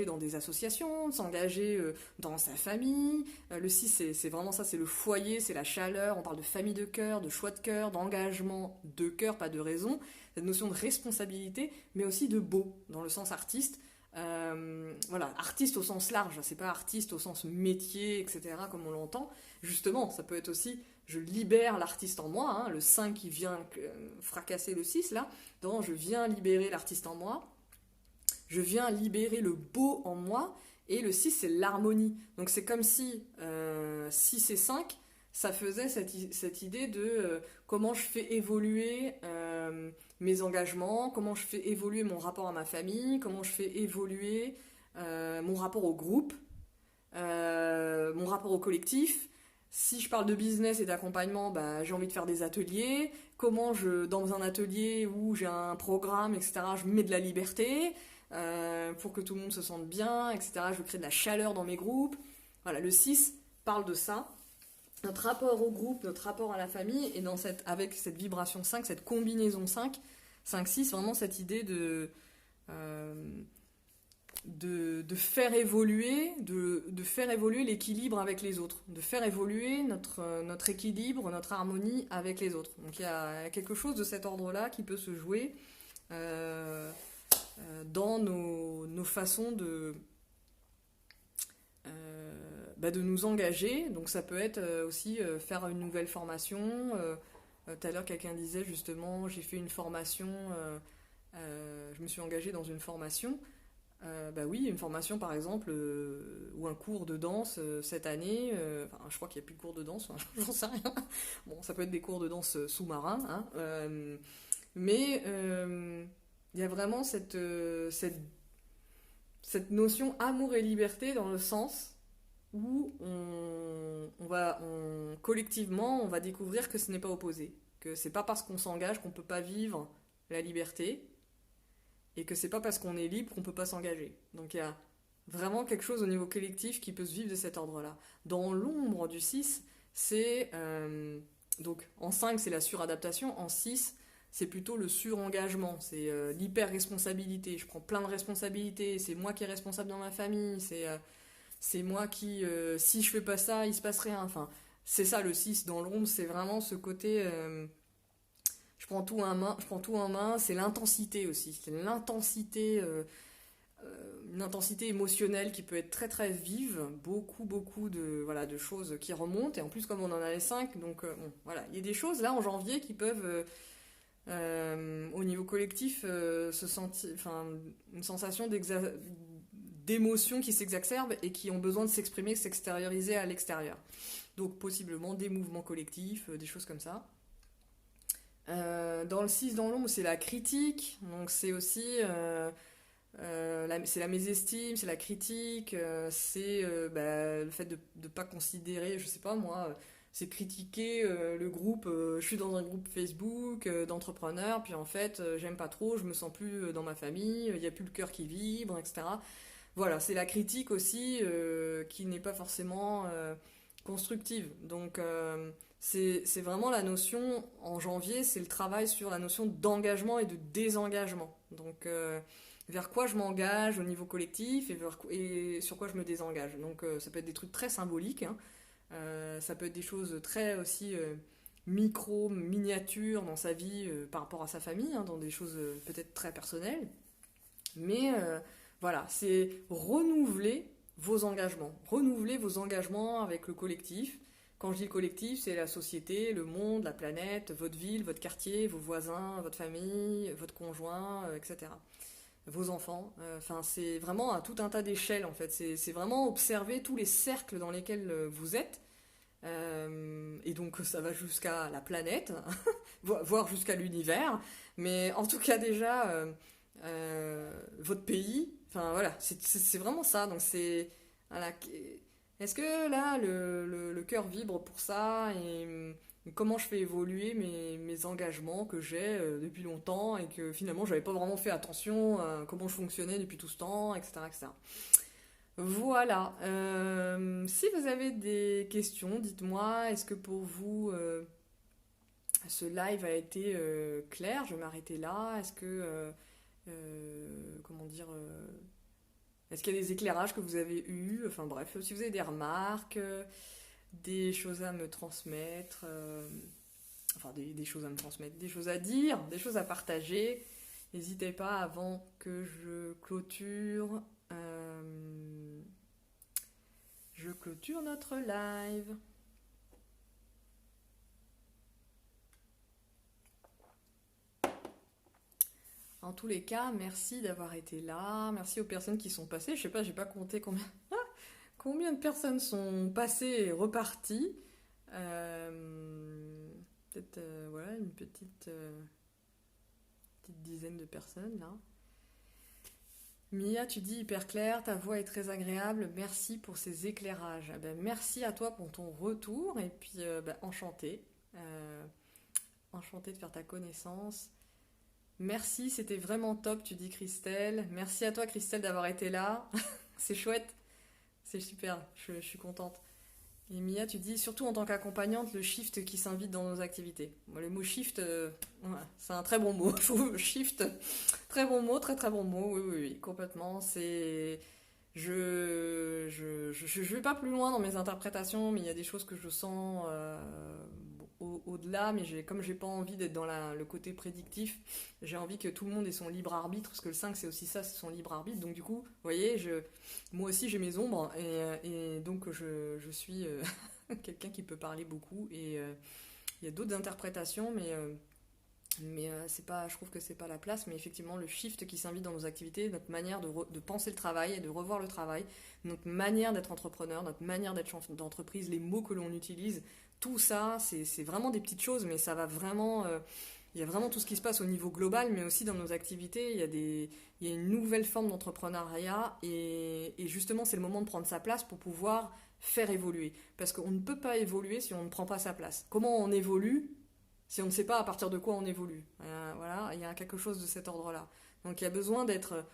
dans des associations, de s'engager dans sa famille. Le 6, c'est vraiment ça, c'est le foyer, c'est la chaleur, on parle de famille de cœur, de choix de cœur, d'engagement de cœur, pas de raison, cette notion de responsabilité, mais aussi de beau, dans le sens artiste. Voilà, artiste au sens large, c'est pas artiste au sens métier, etc., comme on l'entend. Justement, ça peut être aussi, je libère l'artiste en moi, hein, le 5 qui vient fracasser le 6, là, donc je viens libérer l'artiste en moi. Je viens libérer le beau en moi, et le 6 c'est l'harmonie. Donc c'est comme si 6 et 5, ça faisait cette idée de comment je fais évoluer mes engagements, comment je fais évoluer mon rapport à ma famille, comment je fais évoluer mon rapport au groupe, mon rapport au collectif. Si je parle de business et d'accompagnement, j'ai envie de faire des ateliers. Comment dans un atelier où j'ai un programme, etc., je mets de la liberté pour que tout le monde se sente bien, etc. Je veux créer de la chaleur dans mes groupes. Voilà, le 6 parle de ça. Notre rapport au groupe, notre rapport à la famille, et avec cette vibration 5, cette combinaison 5, 5-6, vraiment cette idée de faire évoluer, de faire évoluer l'équilibre avec les autres, de faire évoluer notre équilibre, notre harmonie avec les autres. Donc il y a quelque chose de cet ordre-là qui peut se jouer dans nos façons de nous engager. Donc ça peut être aussi faire une nouvelle formation, Tout à l'heure, quelqu'un disait justement, j'ai fait une formation, je me suis engagée dans une formation. Bah oui, une formation par exemple, ou un cours de danse cette année. Enfin, je crois qu'il n'y a plus de cours de danse, enfin, j'en sais rien. Bon, ça peut être des cours de danse sous-marins, hein, mais il y a vraiment cette notion amour et liberté dans le sens où collectivement, on va découvrir que ce n'est pas opposé. Que c'est pas parce qu'on s'engage qu'on peut pas vivre la liberté, et que c'est pas parce qu'on est libre qu'on peut pas s'engager. Donc il y a vraiment quelque chose au niveau collectif qui peut se vivre de cet ordre-là. Dans l'ombre du 6, c'est... donc en 5, c'est la suradaptation. En 6, c'est plutôt le surengagement. C'est l'hyper-responsabilité. Je prends plein de responsabilités. C'est moi qui est responsable dans ma famille. C'est moi qui... si je fais pas ça, il se passe rien. Enfin, c'est ça le 6 dans l'ombre. C'est vraiment ce côté... je prends tout en main, c'est l'intensité aussi. C'est l'intensité... une intensité émotionnelle qui peut être très très vive, beaucoup voilà, de choses qui remontent, et en plus comme on en a les 5, donc bon, voilà, il y a des choses là en janvier qui peuvent au niveau collectif se sentir, enfin, une sensation d'émotion qui s'exacerbe et qui ont besoin de s'exprimer, de s'extérioriser à l'extérieur. Donc possiblement des mouvements collectifs, des choses comme ça. Dans le 6 dans l'ombre, c'est la critique, donc c'est aussi c'est la mésestime, c'est la critique, c'est bah, le fait de ne pas considérer, je sais pas moi, c'est critiquer le groupe, je suis dans un groupe Facebook d'entrepreneurs, puis en fait j'aime pas trop, je me sens plus dans ma famille, il n'y a plus le cœur qui vibre, etc. Voilà, c'est la critique aussi qui n'est pas forcément constructive. Donc c'est vraiment la notion, en janvier, c'est le travail sur la notion d'engagement et de désengagement. Donc vers quoi je m'engage au niveau collectif et sur quoi je me désengage. Donc ça peut être des trucs très symboliques, hein. Ça peut être des choses très aussi micro, miniatures dans sa vie par rapport à sa famille, hein, dans des choses peut-être très personnelles. Mais voilà, c'est renouveler vos engagements avec le collectif. Quand je dis collectif, c'est la société, le monde, la planète, votre ville, votre quartier, vos voisins, votre famille, votre conjoint, etc. Vos enfants. Enfin, c'est vraiment à tout un tas d'échelles en fait. C'est vraiment observer tous les cercles dans lesquels vous êtes. Et donc ça va jusqu'à la planète, voire jusqu'à l'univers. Mais en tout cas déjà, votre pays. Enfin voilà, c'est vraiment ça. Donc c'est... Voilà, est-ce que là, le cœur vibre pour ça et comment je fais évoluer mes engagements que j'ai depuis longtemps et que finalement, j'avais pas vraiment fait attention à comment je fonctionnais depuis tout ce temps, etc. etc. Voilà. Si vous avez des questions, dites-moi. Est-ce que pour vous, ce live a été clair? Je vais m'arrêter là. Est-ce que... comment dire... est-ce qu'il y a des éclairages que vous avez eus? Enfin bref, si vous avez des remarques, des choses à me transmettre, enfin des choses à me transmettre, des choses à dire, des choses à partager, n'hésitez pas avant que je clôture notre live. En tous les cas, merci d'avoir été là, merci aux personnes qui sont passées. Je sais pas, j'ai pas compté combien de personnes sont passées et reparties. Peut-être voilà, une petite dizaine de personnes là. Mia, tu dis hyper clair, ta voix est très agréable, merci pour ces éclairages. Ben, merci à toi pour ton retour et puis ben, enchantée. Enchantée de faire ta connaissance. Merci, c'était vraiment top, tu dis Christelle. Merci à toi Christelle d'avoir été là. C'est chouette, c'est super, je suis contente. Et Mia, tu dis, surtout en tant qu'accompagnante, le shift qui s'invite dans nos activités. Moi, le mot shift, ouais, c'est un très bon mot. Je trouve shift, très bon mot, très très bon mot. Oui, complètement. C'est... Je vais pas plus loin dans mes interprétations, mais il y a des choses que je sens au-delà, mais comme j'ai pas envie d'être dans le côté prédictif, j'ai envie que tout le monde ait son libre arbitre, parce que le 5 c'est aussi ça, c'est son libre arbitre, donc du coup, vous voyez, moi aussi j'ai mes ombres, et donc je suis quelqu'un qui peut parler beaucoup, et il y a d'autres interprétations, mais c'est pas, je trouve que c'est pas la place. Mais effectivement, le shift qui s'invite dans nos activités, notre manière de penser le travail et de revoir le travail, notre manière d'être entrepreneur, notre manière d'être chef d'entreprise, les mots que l'on utilise, tout ça, c'est vraiment des petites choses, mais ça va vraiment. Il y a vraiment tout ce qui se passe au niveau global, mais aussi dans nos activités. Il y a une nouvelle forme d'entrepreneuriat, et justement, c'est le moment de prendre sa place pour pouvoir faire évoluer. Parce qu'on ne peut pas évoluer si on ne prend pas sa place. Comment on évolue si on ne sait pas à partir de quoi on évolue? Voilà, il y a quelque chose de cet ordre-là. Donc il y a besoin d'être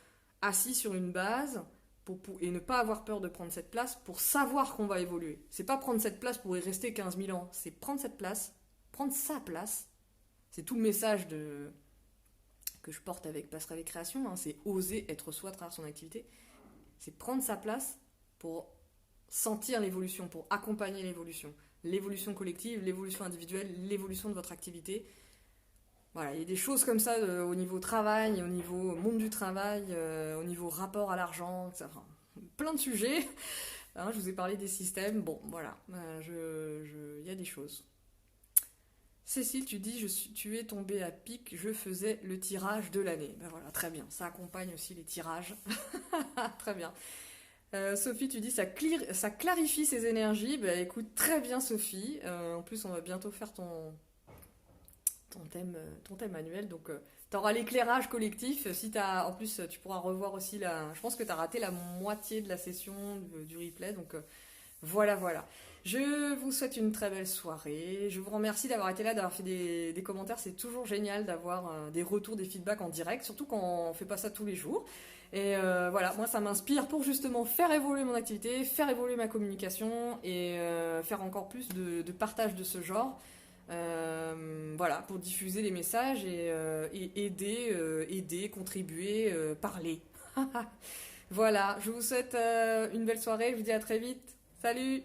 assis sur une base et ne pas avoir peur de prendre cette place pour savoir qu'on va évoluer. C'est pas prendre cette place pour y rester 15 000 ans, c'est prendre cette place, prendre sa place. C'est tout le message que je porte avec Passerelle et Création, hein, c'est oser être soi à travers son activité. C'est prendre sa place pour sentir l'évolution, pour accompagner l'évolution. L'évolution collective, l'évolution individuelle, l'évolution de votre activité. Voilà, il y a des choses comme ça au niveau travail, au niveau monde du travail, au niveau rapport à l'argent, enfin, plein de sujets. Hein, je vous ai parlé des systèmes, bon, voilà, il y a des choses. Cécile, tu dis, tu es tombée à pic, je faisais le tirage de l'année. Ben voilà, très bien, ça accompagne aussi les tirages. Très bien. Sophie, tu dis, ça clarifie ses énergies. Ben écoute, très bien Sophie. En plus, on va bientôt faire ton thème annuel, donc tu auras l'éclairage collectif. En plus, tu pourras revoir aussi je pense que tu as raté la moitié de la session du replay, donc voilà. Je vous souhaite une très belle soirée. Je vous remercie d'avoir été là, d'avoir fait des commentaires. C'est toujours génial d'avoir des retours, des feedbacks en direct, surtout quand on fait pas ça tous les jours. Et voilà, moi ça m'inspire pour justement faire évoluer mon activité, faire évoluer ma communication et faire encore plus de partage de ce genre. Voilà, pour diffuser les messages et aider, contribuer, parler. Voilà, je vous souhaite une belle soirée, je vous dis à très vite. Salut!